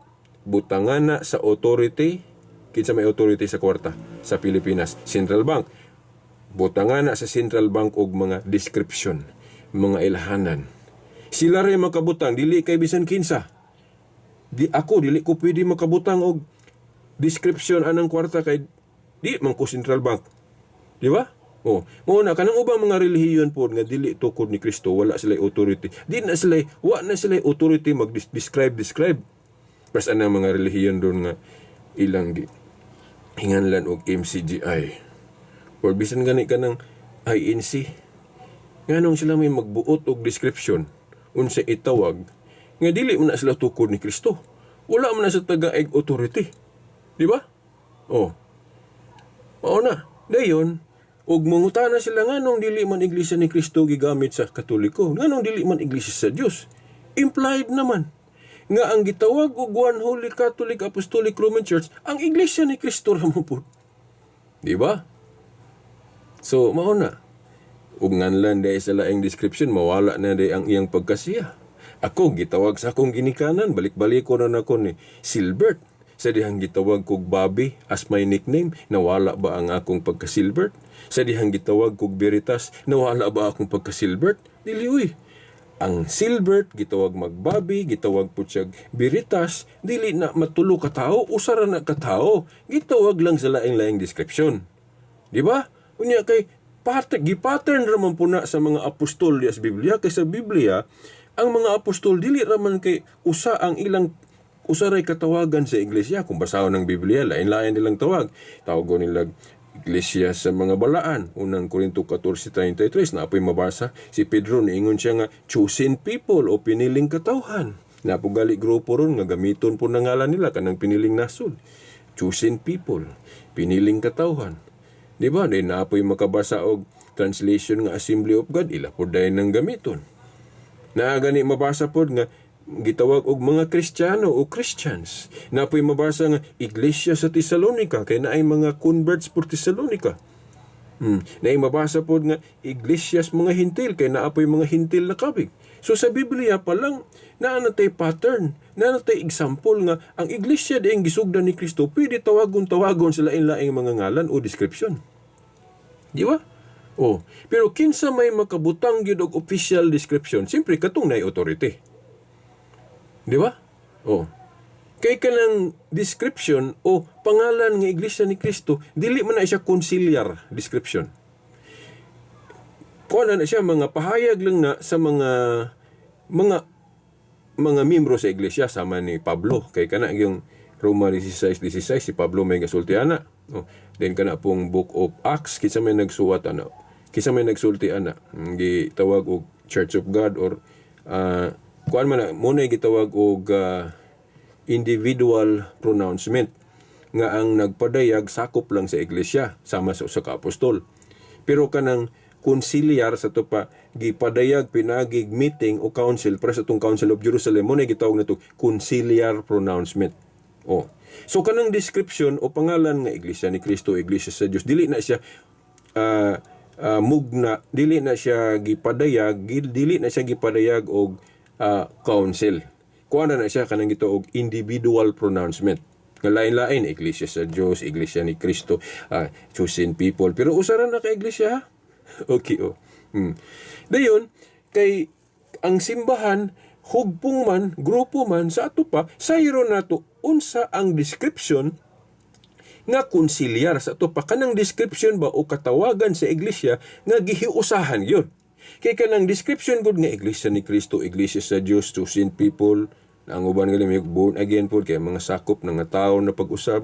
butangan na sa authority kinsa may authority sa kwarta sa Pilipinas Central Bank butangan na sa Central Bank og mga description mga ilhanan sila rin makabutang dili kay bisan kinsa dili ko pwede makabutang og description anang kwarta kay di man ko Central Bank. Di ba? Oh, mo na kanang ubang mga relihiyon po nga dili tukod ni Kristo, wala sila authority. Wa na sila authority mag-describe. Pas anang mga relihiyon doon nga ilang hinganlan og MCGI. Or bisan gani ka ng INC. Nganong sila may magbuot og description unsa itawag nga dili man na sila tukod ni Kristo. Wala man na sa taga-eg authority. Di ba? Oh. Mao na. Dayon, ug mangutana sila nganong dili man iglesia ni Kristo gigamit sa Katoliko. Nganong dili man iglesia sa Dios. Implied naman nga ang gitawag og One Holy Catholic Apostolic Roman Church ang iglesia ni Kristo ra mo pud. Di ba? So, mao na. Ug nganlan dahil sa laing description, mawala na day ang iyang pagkasiya. Ako, gitawag sa akong ginikanan, balik-balik ko na ako ni Silbert. Sa dihang gitawag kog Bobby as my nickname, nawala ba ang akong pagka-Silbert? Sa dihang gitawag kog Veritas, nawala ba akong pagka-Silbert? Dili, uy. Ang Silbert, gitawag mag-Bobby, gitawag po siya Veritas, dili na matulo ka tao, usara na ka tao. Gitawag lang sa laing-laing description. Di ba? Unya kay gipattern raman po na sa mga apostol sa Biblia, kay sa Biblia ang mga apostol dili raman kay usaray katawagan sa iglesia. Kung basahon ng Biblia, lain-lain nilang tawag. Tawagon nila iglesia sa mga balaan. Unang Korinto 14:33 na apoy mabasa si Pedro niingon siya nga chosen people o piniling katawhan. Napugali grupo ron nga gamiton po na ngalan nila kanang piniling nasod. Chosen people, piniling katawhan. Di ba? Dahil na apoy makabasa og translation nga Assembly of God, ila po dahil ng gamiton. Na gani mabasa po nga gitawag og mga Kristiyano o Christians. Na apoy mabasa nga Iglesia sa Thessalonica, kay na ay mga converts por Thessalonica. Na ay mabasa po nga Iglesia sa mga hintil, kay na apoy mga hintil na kabig. So sa Biblia pa lang, naanatay pattern, naanatay example nga ang iglesia daing gisugdan ni Kristo, pwede tawagon sa lain-laing mga ngalan o description. Di ba? Oh, pero kinsa may makabutang gyud og official description, simpre katong nay authority. Di ba? Oh. Kay kanang description o pangalan nga iglesia ni Kristo, dili man na siya conciliar description. Kuha na siya mga pahayag lang na sa mga miyembro sa iglesia, sama ni Pablo. Kay kana yung Roma 16:16 si Pablo may gasulti ana. Oh, then kana pong Book of Acts kinsa may nagsuwat ana. Kinsa may nagsulti ana. Gitawag og Church of God or kuan man mo na gitawag og individual pronouncement nga ang nagpadayag sakop lang sa iglesia sama sa usa ka apostol. Pero kanang conciliar sa to pa gipadayag pinagig meeting o council para sa tong Council of Jerusalem mo na gitawag nato conciliar pronouncement. Oh. So kanang description o pangalan nga iglesia ni Kristo, iglesia sa Dios, dili na siya mugna, dili na siya gipadayag og council. Kuha na siya kanang gitawag individual pronouncement. Nga lain-lain, iglesia sa Dios, iglesia ni Kristo, chosen people. Pero usara na ka iglesia ha? Okay, oh. Dayon, kay ang simbahan, hugpong man, grupo man, sa ato pa, sayro na to, unsa ang description nga konsiliar sa ato pa. Kanang description ba o katawagan sa iglesia nga gihiusahan yun. Kay kanang description gud nga iglesia ni Kristo, iglesia sa Dios, chosen people, ang uban nga may born again po, kay mga sakop ng tao na pag-usab,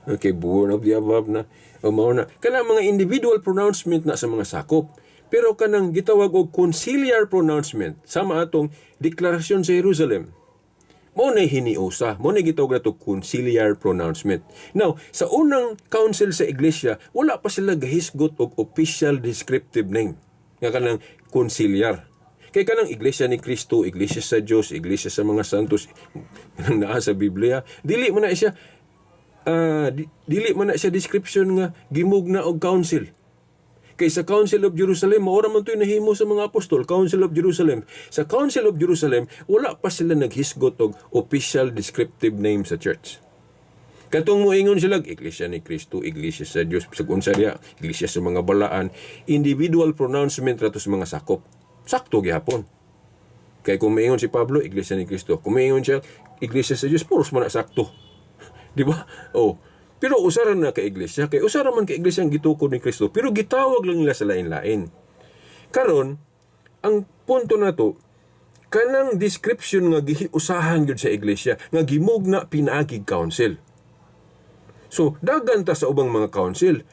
okay, born of the above na, mao na kanang mga individual pronouncement na sa mga sakop. Pero kanang gitawag og conciliar pronouncement sama atong deklarasyon sa Jerusalem, mo na hiniusa, mo na gitawag nato conciliar pronouncement. Now, sa unang council sa iglesia, wala pa sila gahisgot og official descriptive name nga kanang conciliar. Kay kanang iglesia ni Kristo, iglesia sa Dios, iglesia sa mga santos nang naa sa Biblia, dili man na siya description nga gimugna og council. Kay sa Council of Jerusalem, maura man ito'y nahimo sa mga apostol, Council of Jerusalem. Sa Council of Jerusalem, wala pa sila naghisgot og official descriptive name sa church. Katong moingon sila, iglesia ni Kristo, iglesia sa Dios, sa unsarya, iglesia sa mga balaan, individual pronouncement rato sa mga sakop. Sakto gihapon. Kay kung moingon si Pablo, iglesia ni Kristo. Kung moingon siya, iglesia sa Dios, puros man na sakto. Di ba? Oh. Pero usaran na ka iglesia, kay usaran man ka iglesia ang gitukod ni Kristo, pero gitawag lang nila sa lain-lain. Karon, ang punto na to, kanang description nga giusahan gyud sa iglesia nga gimugna pinaagig council. So, dagan ta sa ubang mga council.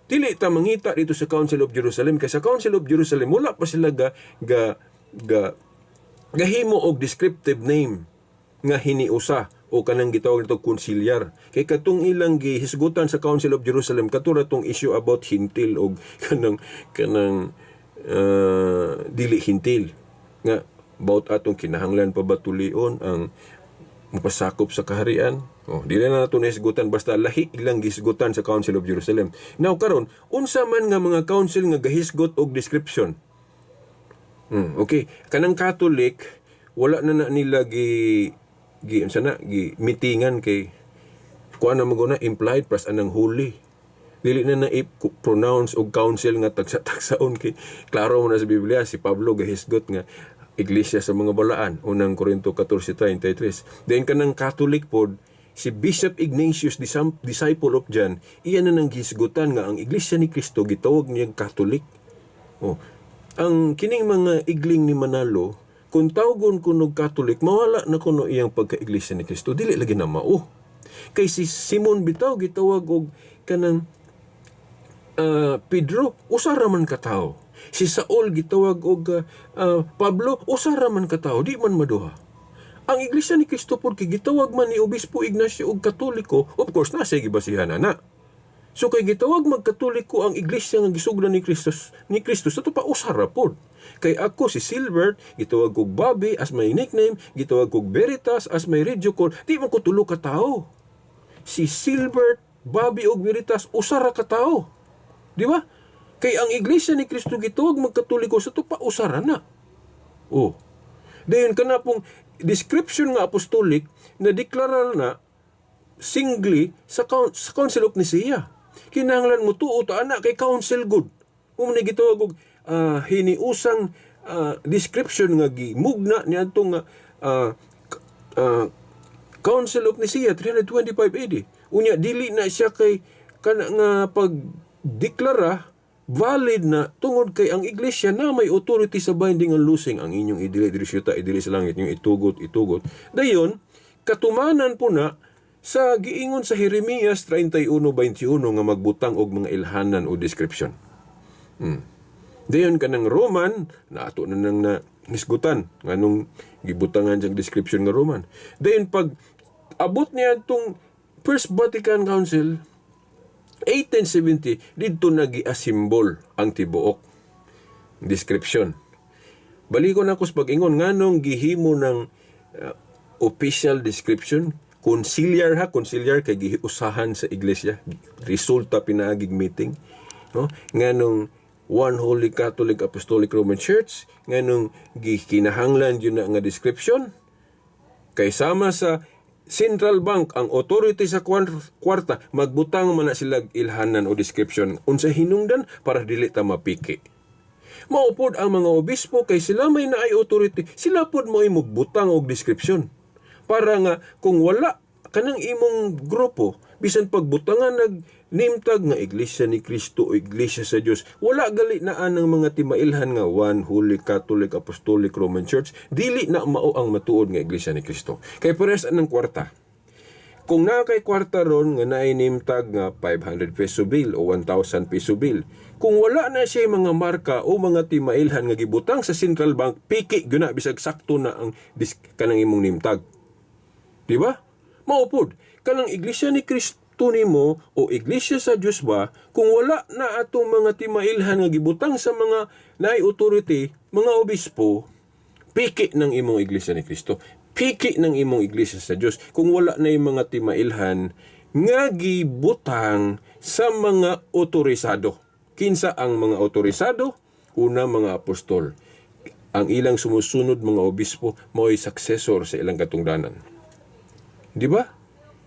Dili ta mangita dito sa Council of Jerusalem kay sa Council of Jerusalem wala pa sila gahimo og descriptive name nga hiniusa o kanang gitawag nito konsilyar. Kay katong ilang gihisgutan sa Council of Jerusalem katura tong issue about hintil og kanang dili hintil nga about atong kinahanglan pa ba tulion ang mapasakop sa kaharian. Dili na nato nahisgutan basta lahi ilang gihisgutan sa Council of Jerusalem. Now karon, unsa man nga mga council nga gahisgot og description. Okay, kanang Catholic wala na nila gi meetingan kay kuan na maguna implied plus anang holy. Dili na pronounce og council nga tagsa-tagsaon kay klaro mo na sa Biblia si Pablo gahisgot nga iglesia sa mga balaan unang Korinto 14:33. Then kanang Catholic pod si Bishop Ignatius, disciple of John, iyan na nang gisgutan nga ang iglesia ni Kristo gitawag niyang Catholic. Ang kining mga igling ni Manalo, kung tawgon kuno Catholic, mawala na kuno iyang pagka-iglesia ni Kristo. Dili lagi na mao. Kay si Simon bitaw gitawag og kanang Pedro, usara man ka tao. Si Saul gitawag og Pablo, usara man ka tao, di man maduha. Ang iglesia ni Kristo pod kay gitawag man ni Obispo Ignacio og Katoliko, of course nasa gibasihan ana. So kay gitawag magkatoliko ang iglesia nga gisugdan ni Kristo sa pa usara pod. Kay ako si Silver, gitawag kog Bobby as my nickname, gitawag kog Veritas as my radio call, di man ko tulo ka tao. Si Silver, Bobby og Veritas usara ka tao. Di ba? Kay ang iglesia ni Kristo gitawag magkatoliko sa pa usara na. Dayon kana pong description nga apostolic na deklara na singly sa Council of Nicaea. Kinahanglan mo tuo ta ana kay council good. Kung gitawag og hiniusang description nga gimugna niadtong Council of Nicaea 325 AD. Unya dili na siya kay kana nga pagdeklara valid na tungod kay ang iglesia na may authority sa binding and loosing ang inyong idili syuta idili sa langit inyong itugot. Dayon katumanan po na sa giingon sa Jeremias 31:21 nga magbutang og mga ilhanan o description. Dayon kanang Roman na ato na nang hisgutan nganong gibutangan siyang description nga Roman. Dayon pag abot niya tong First Vatican Council 1870 didto nagi-asimbol ang tibuok description. Baliko na ko sa pag-ingon nganong gihimo ng official description, conciliar kay giusahan sa iglesia, resulta pinaagig meeting, no? Nganong One Holy Catholic Apostolic Roman Church, nganong gikinahanglan yun na nga description kay sama sa Central Bank ang authority sa kwarta magbutang man na sila ilhanan o description unsa hinungdan para dili ta mapiki. Maupod ang mga obispo kay sila may naay authority, sila pod mo magbutang og description para nga kung wala kanang imong grupo bisan pagbutangan nag name tag nga iglesia ni Kristo o iglesia sa Dios, wala gali na anang mga timailhan nga One Holy Catholic Apostolic Roman Church, dili na mao ang matuod nga iglesia ni Kristo. Kay pares anang kwarta. Kung na kay kwarta ron nga naay name tag nga 500 peso bill o 1,000 peso bill, kung wala na siya mga marka o mga timailhan nga gibutang sa Central Bank, piki gyud na bisag sakto na ang kanang imong name tag. Di ba? Maupod kanang iglesia ni Kristo nimo o iglesia sa Dios ba, kung wala na atong mga timailhan nga gibutang sa mga naay authority, mga obispo, piki ng imong iglesia ni Kristo. Piki ng imong iglesia sa Dios kung wala na yung mga timailhan nga gibutang sa mga otorisado. Kinsa ang mga otorisado? Una, mga apostol. Ang ilang sumusunod mga obispo mao'y successor sa ilang katungdanan. Di ba?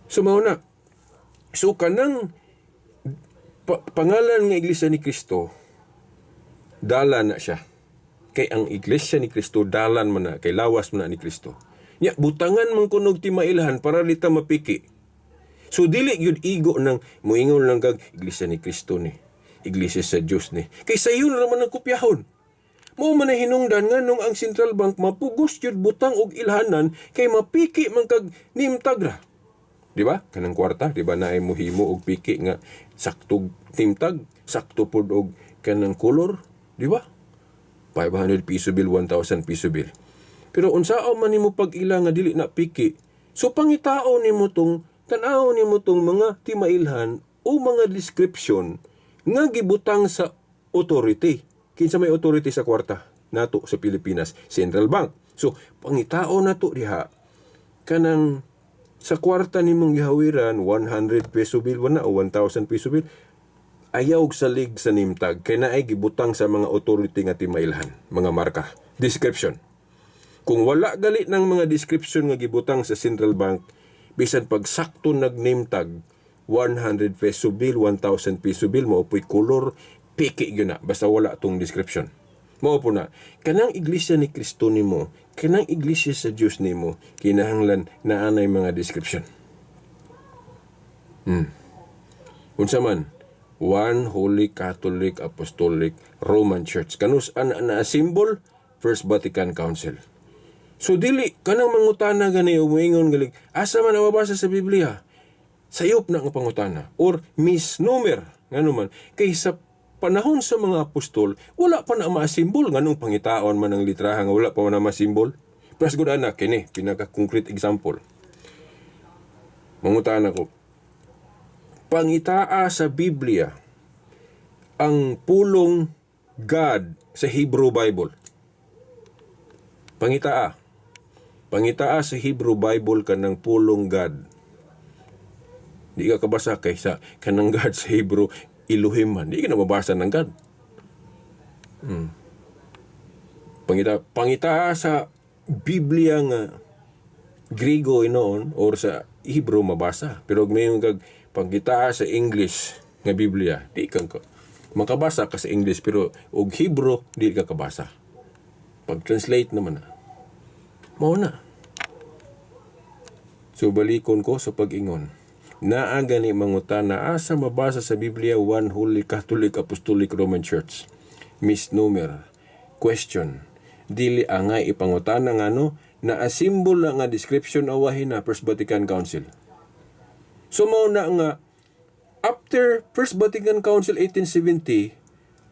So mao na. So kanang pangalan nga iglesia ni Kristo, dalan na siya. Kay ang iglesia ni Kristo dalan man na, kay lawas man na ni Kristo. Nya butangan man kunog timailhan para dita mapiki. So dili gyud igo nang moingon lang kag Iglesia ni Kristo ni, Iglesia sa Dios ni. Kay sayon ra man ang kopyahon. Mao man na hinungdan nganong ang Central Bank mapugos gyud butang og ilhanan kay mapiki man kag nimtagra. Di ba? Kanang kwarta, di ba na ay mohimo og piki nga saktog timtag, sakto pod og kanang color, di ba? 500 piso bill, 1,000 piso bill. Pero unsao man nimo pag-ila nga dili na piki, so pangitao nimo tong tan-aw nimo tong mga timailhan o mga description nga gibutang sa authority. Kinsa may authority sa kwarta nato sa Pilipinas? Central Bank. So pangitao nato diha kanang sa kwarta nimong gihawiran 100 peso bill na o 1,000 peso bill, ayaw salig sa nimtag kay naay gibutang sa mga authority nga timailhan, mga marka, description. Kung wala gali ng mga description nga gibutang sa Central Bank, bisan pag sakto nag-name-tag, 100 peso bill, 1,000 peso bill, maupoy color, piki yun na, basta wala tong description. Mao po na, kanang Iglesia ni Kristo nimo, kanang Iglesia sa Diyos nimo, kinahanglan na anay mga description. Unsa man, One Holy Catholic Apostolic Roman Church. Kanus na symbol, First Vatican Council. So dili kanang mangutana gani o moingon galig asa man mabasa sa Biblia, sayop na ang pangutana or misnomer ngano man kay sa panahon sa mga apostol wala pa na ma-symbol nganong pangitaon man ang litrahan nga wala pa man na ma-symbol. Plus gud ana kini pinaka concrete example. Mangutana ko, pangitaa sa Biblia ang pulong God sa Hebrew Bible. Pangitaa sa Hebrew Bible kanang pulong God. Di ka kabasa kay sa kanang God sa Hebrew Elohim man. Di ka na mabasa ng God. Pangitaa sa Biblia nga Griego inoon or sa Hebrew mabasa. Pero mayroon kag pangitaa sa English nga Biblia, di ka makabasa ka sa English pero og Hebrew di ka kabasa. Pag-translate naman na. Mao na. So balikon ko sa pag-ingon. Naa gani mangutana asa mabasa sa Biblia One Holy Catholic Apostolic Roman Church. Misnomer. Question. Dili angay ipangutana ngano na asimbol na nga description awahin na First Vatican Council. So mao na nga after First Vatican Council 1870,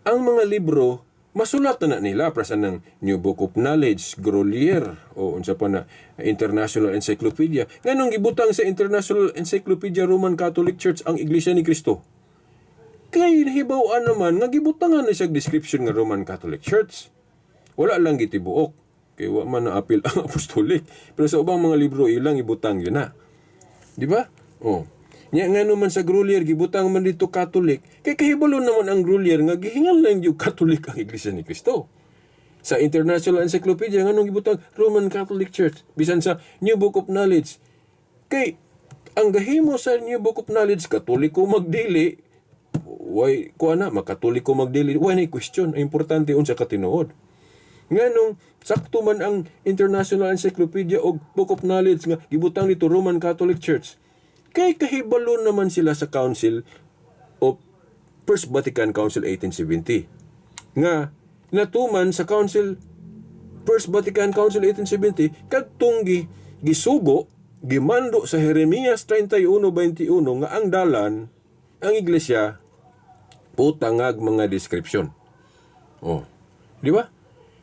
ang mga libro masulat na nila prasan ng New Book of Knowledge, Grolier o unsa pa na International Encyclopedia. Nganong gibutang sa International Encyclopedia Roman Catholic Church ang Iglesia ni Cristo? Kay nahibaw-an naman nga gibutangan na siya description nga Roman Catholic Church. Wala lang gitibuok kay wa man na apil ang apostolic. Pero sa ubang mga libro ilang ibutang yun na. Di ba? Oh. Nya nga naman sa Grolier gibutang man dito Catholic. Kay kahibalo naman ang Grolier nga gihingal lang yung Catholic ang Iglesia ni Cristo. Sa International Encyclopedia nganong gibutang Roman Catholic Church bisan sa New Book of Knowledge. Kay ang gahimo sa New Book of Knowledge Katoliko magdili, why kuana makatoliko magdili, why na question, importante unsa ka tinuod. Nganong sakto man ang International Encyclopedia o Book of Knowledge nga gibutang dito Roman Catholic Church. Kay kahibalo naman sila sa Council of First Vatican Council 1870. Nga natuman sa Council First Vatican Council 1870 kadtong gisugo gimando sa Jeremias 31:21 nga ang dalan ang iglesia putangag mga description. Oh, di ba?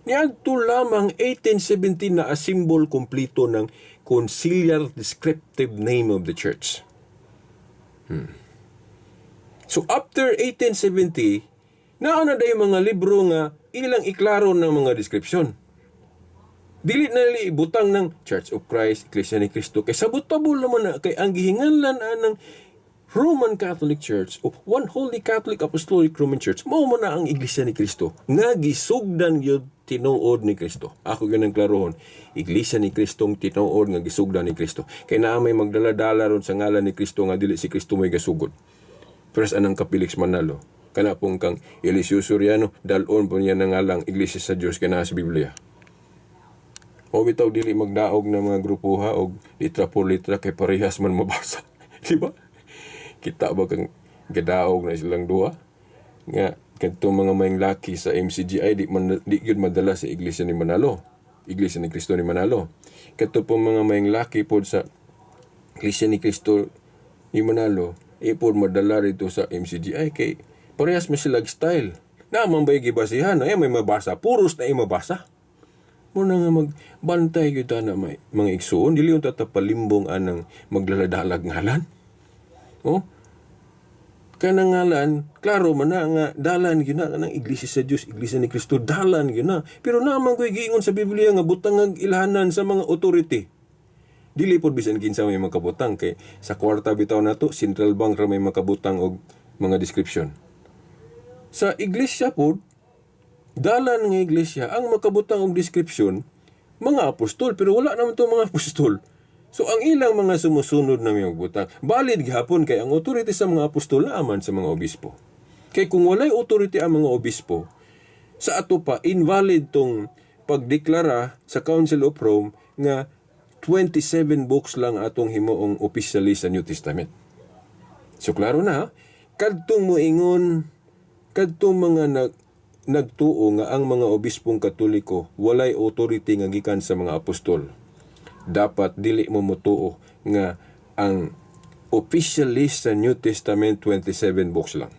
Niadto lamang 1870 na a symbol kompleto ng conciliar descriptive name of the church. So after 1870, naana day mga libro nga ilang iklaro ng mga description. Dili na nila ibutang ng Church of Christ, Iglesia ni Cristo. Kay sabot-tabol naman na kay ang gihinganlan ng Roman Catholic Church o One Holy Catholic Apostolic Roman Church, mao man na ang Iglesia ni Cristo nga gisugdan gyud tinuod ni Cristo. Ako gyud ang klarohon, Iglesia ni Kristong tinuod nga gisugdan ni Cristo. Kay naa may magdala-dala ron sa ngalan ni Cristo nga dili si Cristo may gasugod. Pero anang Kapilix Manalo, kana pong kang Eliseo Soriano, dalon po niya ng ngalang Iglesia sa Diyos kana sa Biblia. O bitaw dili magdaog ng mga grupo ha og litra por litra kay parehas man mabasa. Di ba? Kita ba kang gadaog na silang duha? Nga, kanitong mga mayang laki sa MCGI, di yun madala sa Iglesia ni Manalo. Iglesia ni Cristo ni Manalo. Kato po mga mayang laki po sa Iglesia ni Cristo ni Manalo, po madala rito sa MCGI kay parehas mo sila style. Naman ba'y gibasihan? Ay, may mabasa. Puros na mabasa. Muna nga magbantay kita na may mga igsoon. Dili yung tatapalimbong anang maglaladalag ngalan. Oh? Kanang ngalan, klaro man na nga, dalan yun na, ng Iglesia sa Diyos, Iglesia ni Cristo, dalan yun na. Pero naman ko'y giingon sa Biblia nga, butang ang ilhanan sa mga authority. Dili po bisan kinsa may makabutang. Kay sa kwarta bitaw na to, Central Bank ra may makabutang og mga description. Sa Iglesia po, dalan ng Iglesia, ang makabutang og description, mga apostol, pero wala naman to mga apostol. So, ang ilang mga sumusunod na may magbutang, valid gihapon kay ang authority sa mga apostol na aman sa mga obispo. Kay kung walay authority ang mga obispo, sa ato pa, invalid tong pagdeklara sa Council of Rome nga 27 books lang atong himuong officially sa New Testament. So, klaro na, kadtong moingon, kadtong mga nagtuo nga ang mga obispong Katoliko walay authority nga gikan sa mga apostol. Dapat dili mo mutuo nga ang official list sa New Testament 27 books lang.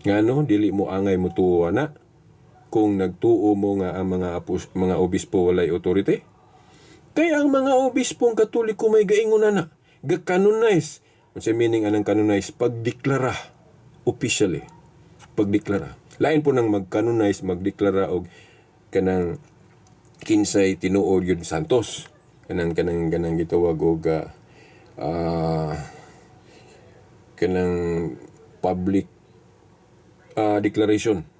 Ngano dili mo angay mutuo ana kung nagtuo mo nga ang mga obispo walay authority? Kaya ang mga obispong Katoliko may gaingon na ga-canonize. Unsa meaning anang canonize? Pagdeklara officially. Pagdeklara. Lain po nang mag-canonize, magdeklara og kanang kinsay tinuod yun santos. Kanang gitawag og kanang public declaration.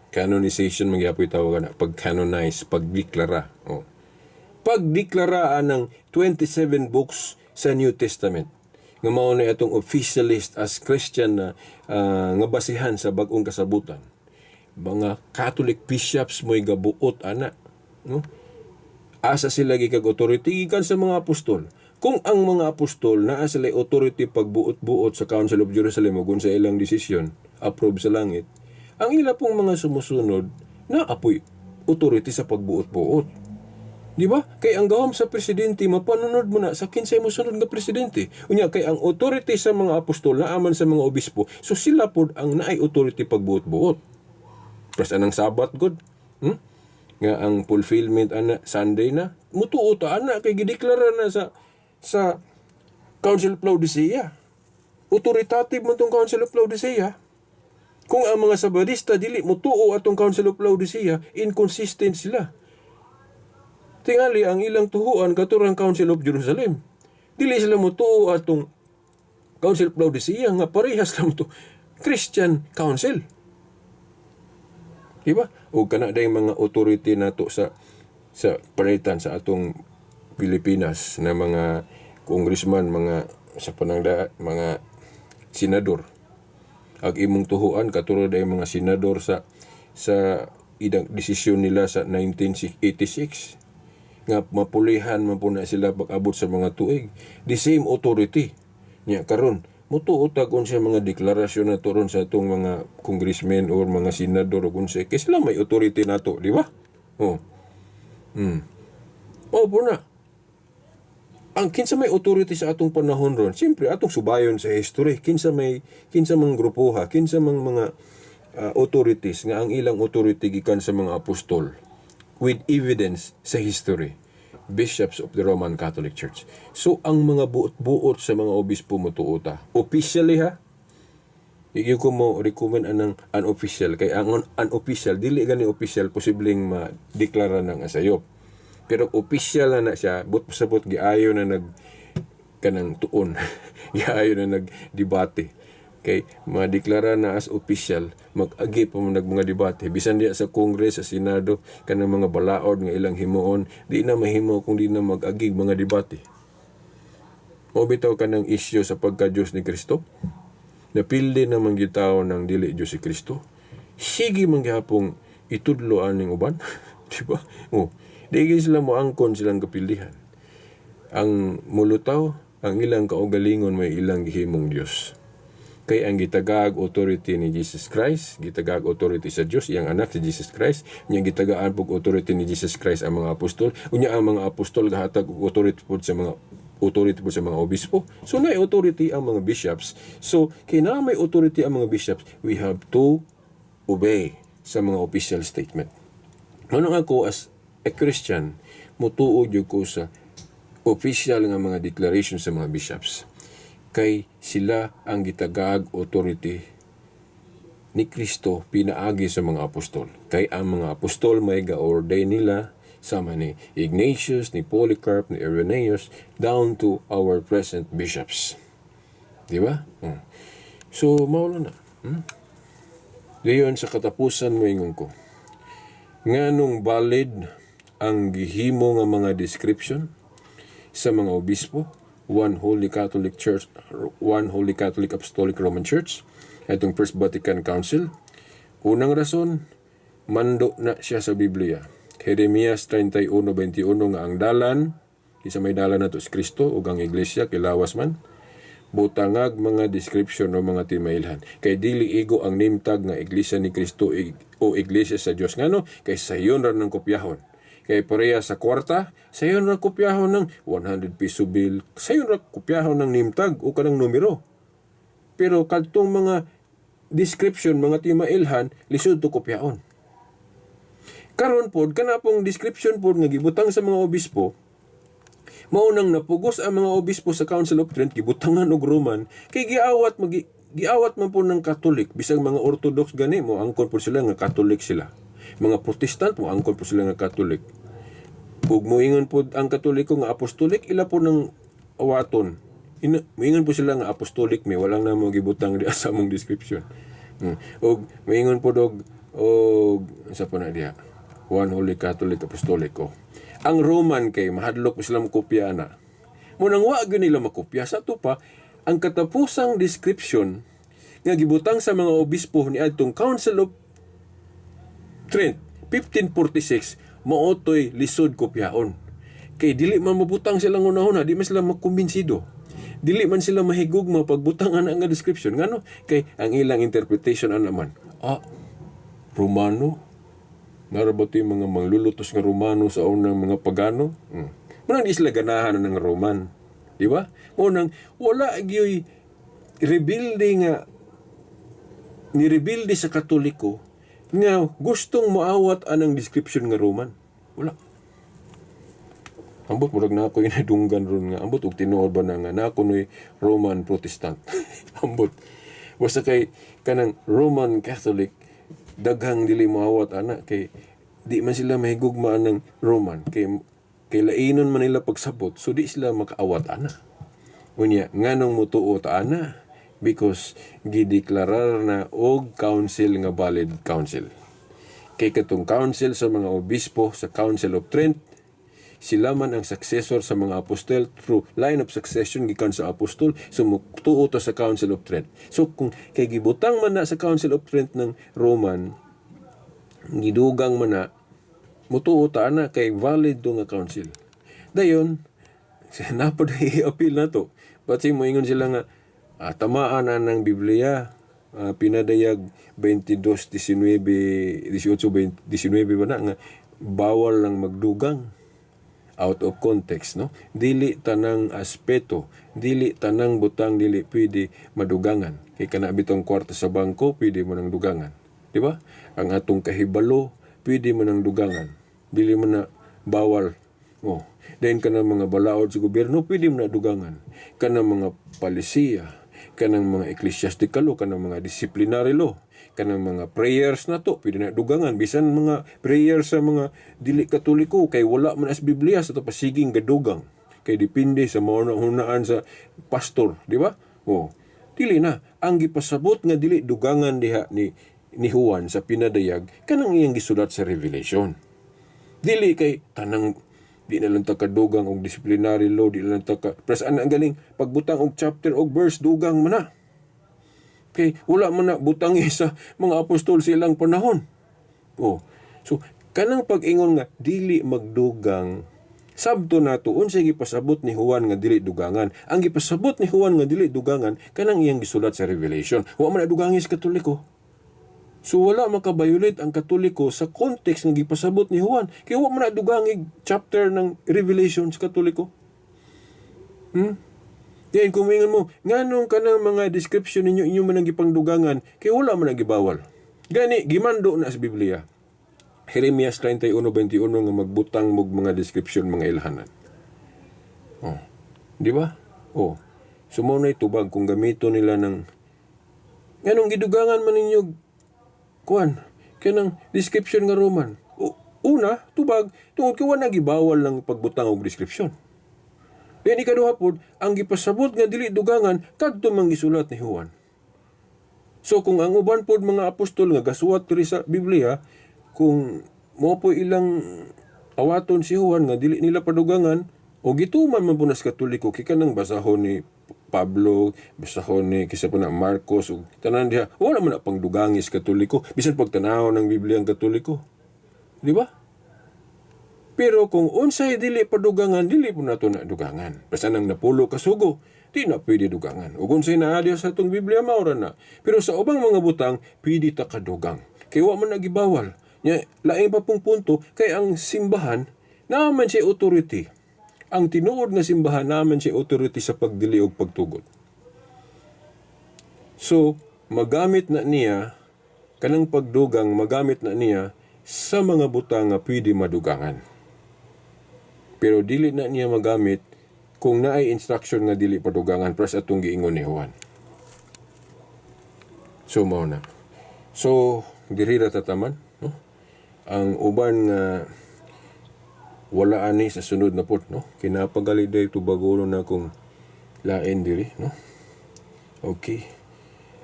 Canonization magyapoy tawag na pag-canonize, pagdeklara. Oh. Pagdeklaraan ng 27 books sa New Testament. Nga mao na atong official list as Christian na nga basihan sa bag-ong kasabutan. Mga Catholic bishops mo'y gabuot ana, no? Asa sila gikag authority gikan sa mga apostol. Kung ang mga apostol naa sila authority pagbuot-buot sa Council of Jerusalem ug sa ilang desisyon approve sa langit, ang ila pong mga sumusunod na apoy authority sa pagbuot-buot. Di ba? Kay ang gawam sa presidente mapanunod mo na sa kinsay mo sunod nga presidente. Unya kay ang authority sa mga apostol naaman sa mga obispo, so sila pod ang naay authority pagbuot-buot. Plus anang Sabat god. Nga ang fulfillment ana Sunday na mutuo ta ana kay gideklara na sa Council of Laodicea. Authoritative man tong Council of Laodicea. Kung ang mga Sabadista dili mutuo atong Council of Laodicea, inconsistent sila. Tingali ang ilang tuhuan katurang Council of Jerusalem. Dili sila mutuo atong Council of Laodicea nga parehas lang to Christian Council. Diba? O kana day mga authority nato sa palitan sa atong Pilipinas na mga congressman, mga sa panangda, mga senador. Ag imong tuhuan katuro day mga senador sa idang desisyon nila sa 1986 nga mapulihan man po na sila pag-abot sa mga tuig. The same authority nya karon mutuo ta kung siya mga deklarasyon na turon sa itong mga congressmen o mga senador o kung siya. Kasi sila may authority na to, di ba? Oh. Opo na. Ang kinsa may authority sa atong panahon ron, siyempre atong subayon sa history. Kinsa mang grupuha, kinsa mang mga authorities nga ang ilang authority gikan sa mga apostol with evidence sa history. Bishops of the Roman Catholic Church. So, ang mga buot-buot sa mga obispo mo tuota. Officially ha, yung ko mo recommend anang unofficial. Kaya ang unofficial, dili gani official, posibleng ma-deklara ng asayop. Pero official na siya, but-sabot giayo na kanang tuon. Giayo na nag-debate. Kay madeklara na as official, mag-agi pa mo mga debate. Bisan diya sa Congress, sa Senado, kanang mga balaod nga ilang himuon, di na mahimo kung di na mag-agi mga debate. O bitaw ka ng issue sa pagka-Diyos ni Kristo? Napildi naman gitaw ng dili Diyos si Kristo. Sige man gihapong itudloan ng uban. Diba? O, di sila mo angkon silang kapildihan. Ang mulutaw, ang ilang kaugalingon may ilang gihimong Diyos. Kay ang gitagaag authority ni Jesus Christ, gitagaag authority sa Dios, iyang anak si Jesus Christ, nya gitagaan pug authority ni Jesus Christ ang mga apostol, unya ang mga apostol gahatag og authority pud sa mga obispo. So na authority ang mga bishops. So kina may authority ang mga bishops, we have to obey sa mga official statement. Ano ako as a Christian, mutuo jud ko sa official nga mga declaration sa mga bishops. Kay sila ang gitagaag authority ni Kristo pinaagi sa mga apostol. Kay ang mga apostol may ga-ordain nila sama ni Ignatius, ni Polycarp, ni Irenaeus, down to our present bishops. Di ba? So, maulo na. Dayon sa katapusan mo ingon ko, nganong valid ang gihimo nga mga description sa mga obispo, one Holy Catholic Church, one Holy Catholic Apostolic Roman Church, itong First Vatican Council. Unang rason, mando na siya sa Biblia. Jeremias 31:21 nga ang dalan, isa may dalan na to si Kristo ug ang iglesia kilawas man. Butangag mga description o mga timailhan. Kay dili igo ang name tag nga iglesia ni Kristo o iglesia sa Dios ngano kay sayon ra ng kopyahon. Kay pareha sa kwarta, sayon ra kopyahon ng 100 piso bill, sayon ra kopyahon ng name tag o kanang numero. Pero kadtong mga description, mga timailhan, lisod to kopyahon. Karon pod kana pong description pod nga gibutang sa mga obispo, maunang napugos ang mga obispo sa Council of Trent gibutangan og Roman kay giawat man po ng Catholic bisag mga Orthodox gani mo angkon po sila nga Catholic sila. Mga Protestant mo angkon po sila nga Catholic. Ug moingon po ang Katoliko nga Apostolic ila po ng awaton. Moingon po sila nga Apostolic may walang namo gibutang di sa among description. Ug moingon po dog og sa pa na diha. One Holy Catholic Apostolic. Ang Roman kay mahadlok sila makopya na. Munang wa gyud nila makopya sa to pa ang katapusang description nga gibutang sa mga obispo ni adtong Council of Trent 1546 maotoy lisod kopyaon. Kay dili man mabutang sila una-una, di man sila makumbinsido. Dili man sila mahigugma pagbutangan ang description ngano kay ang ilang interpretation naman. Romano narabati mga manglulutos nga Romano sa unang mga pagano. Munang di sila ganahan ng Roman. Di ba? Munang wala gyoy rebuilde nga ni-rebuilde sa Katoliko nga gustong maawat anang description nga Roman. Wala. Ambot murag na ako inadunggan ron nga. Ambot og tinuod ba na nga na ako no'y Roman Protestant. Ambot. Basta kay kanang Roman Catholic daghang dili moawat ana kay di man sila mahigugmaan ng Roman kay lainon man nila pagsabot so di sila makaawat ana. Unya nganong mutuo ta ana because gideklarar na og council nga valid council. Kay katong council sa mga obispo sa Council of Trent sila man ang successor sa mga apostol through line of succession gikan sa apostol so mutuo to sa Council of Trent. So kung kay gibutang man na sa Council of Trent ng Roman gidugang man na mutuo ta na kay valid do nga council. Dayon napad i-appeal na to. Pati moingon sila nga tamaan na ng Biblia pinadayag 22:19 ba na nga bawal lang magdugang. Out of context, no? Dili tanang aspeto, dili tanang butang dili pwede madugangan. Kay kana bitong kwarta sa bangko, pwede mo nang dugangan. Di ba? Ang atong kahibalo, pwede mo nang dugangan. Dili mo na bawal. Then kanang mga balaod sa gobyerno, pwede mo na dugangan. Kanang mga palisiya, kanang mga ecclesiastical law, kanang mga disciplinary law, kanang mga prayers na to, pwede na dugangan. Bisan mga prayers sa mga dili Katoliko, kay wala man as Biblia, sa to pasiging gadugang. Kay depende sa mauna-hunaan sa pastor, di ba? Dili na. Ang gipasabot nga dili dugangan diha ni Juan sa pinadayag, kanang iyang gisulat sa Revelation. Dili kay tanang di na lang kadugang og disciplinary law, di na lang presaan ang galing pagbutang og chapter og verse dugang man na. Okay, wala man na butangi sa mga apostol silang panahon. So kanang pag-ingon nga dili magdugang Sabto nato unsay gipasabot ni Juan nga dili dugangan. Ang gipasabot ni Juan nga dili dugangan kanang iyang gisulat sa Revelation. Wa man dugangis Katoliko. So wala makabayulit ang Katoliko sa context nga gipasabot ni Juan. Kaya wa man dugangig chapter ng Revelation sa Katoliko. Yan, kung maingon mo, nganong kanang mga description ninyo inyo man ang gipangdugangan, kaya wala man ang gibawal. Gani, gimando na sa Biblia. Jeremias 31:21 nga magbutang mog mga description mga ilhanan. Oh. Di ba? Oh. Sumo na itubag kung gamito nila ng nganong gidugangan man ninyo kuan kanang description nga Roman. Una, tubag tungod kay wala gibawal lang pagbutang og description. Yan ikaduha pod, ang gipasabot nga dili dugangan kadto man gisulat ni Juan. So kung ang uban pod mga apostol nga gasuwat diri sa Biblia, kung mo po ilang awaton si Juan nga dili nila padugangan o gituman man po nas Katoliko kay kanang basahon ni Pablo, basahon ni kisa po na Marcos ug tanan diha wala man na pangdugangis Katoliko bisan pagtanaw ng Biblia ang Katoliko. Di ba? Pero kung unsay dili padugangan, dili po nato na dugangan. Basta nang napulo kasugo, di na pwede dugangan. Ug unsay naa diha sa atong Biblia maura na. Pero sa ubang mga butang, pwede ta kadugang. Kay wa man nagibawal. Nya laing pa pong punto kay ang simbahan naman siya authority. Ang tinuod nga simbahan naman siya authority sa pagdili og pagtugot. So, magamit na niya kanang pagdugang magamit na niya sa mga butang nga pwede madugangan. Pero dili na niya magamit kung naay instruction nga dili padugangan para sa atong giingon ni Juan. So mao na. So diri ra tataman, no? Ang uban nga wala ani sa sunod na pod, no? Kinapagali day tubagulo na kung lain diri, no? Okay.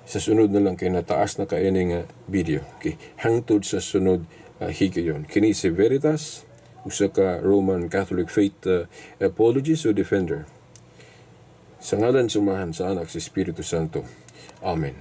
Sa sunod na lang kay nataas na kay nga video. Okay. Hangtod sa sunod higayon. Kini si Veritas, usa ka Roman Catholic Faith apologist o defender. Sa ngalan sumahan sa Anak sa Espiritu Santo. Amen.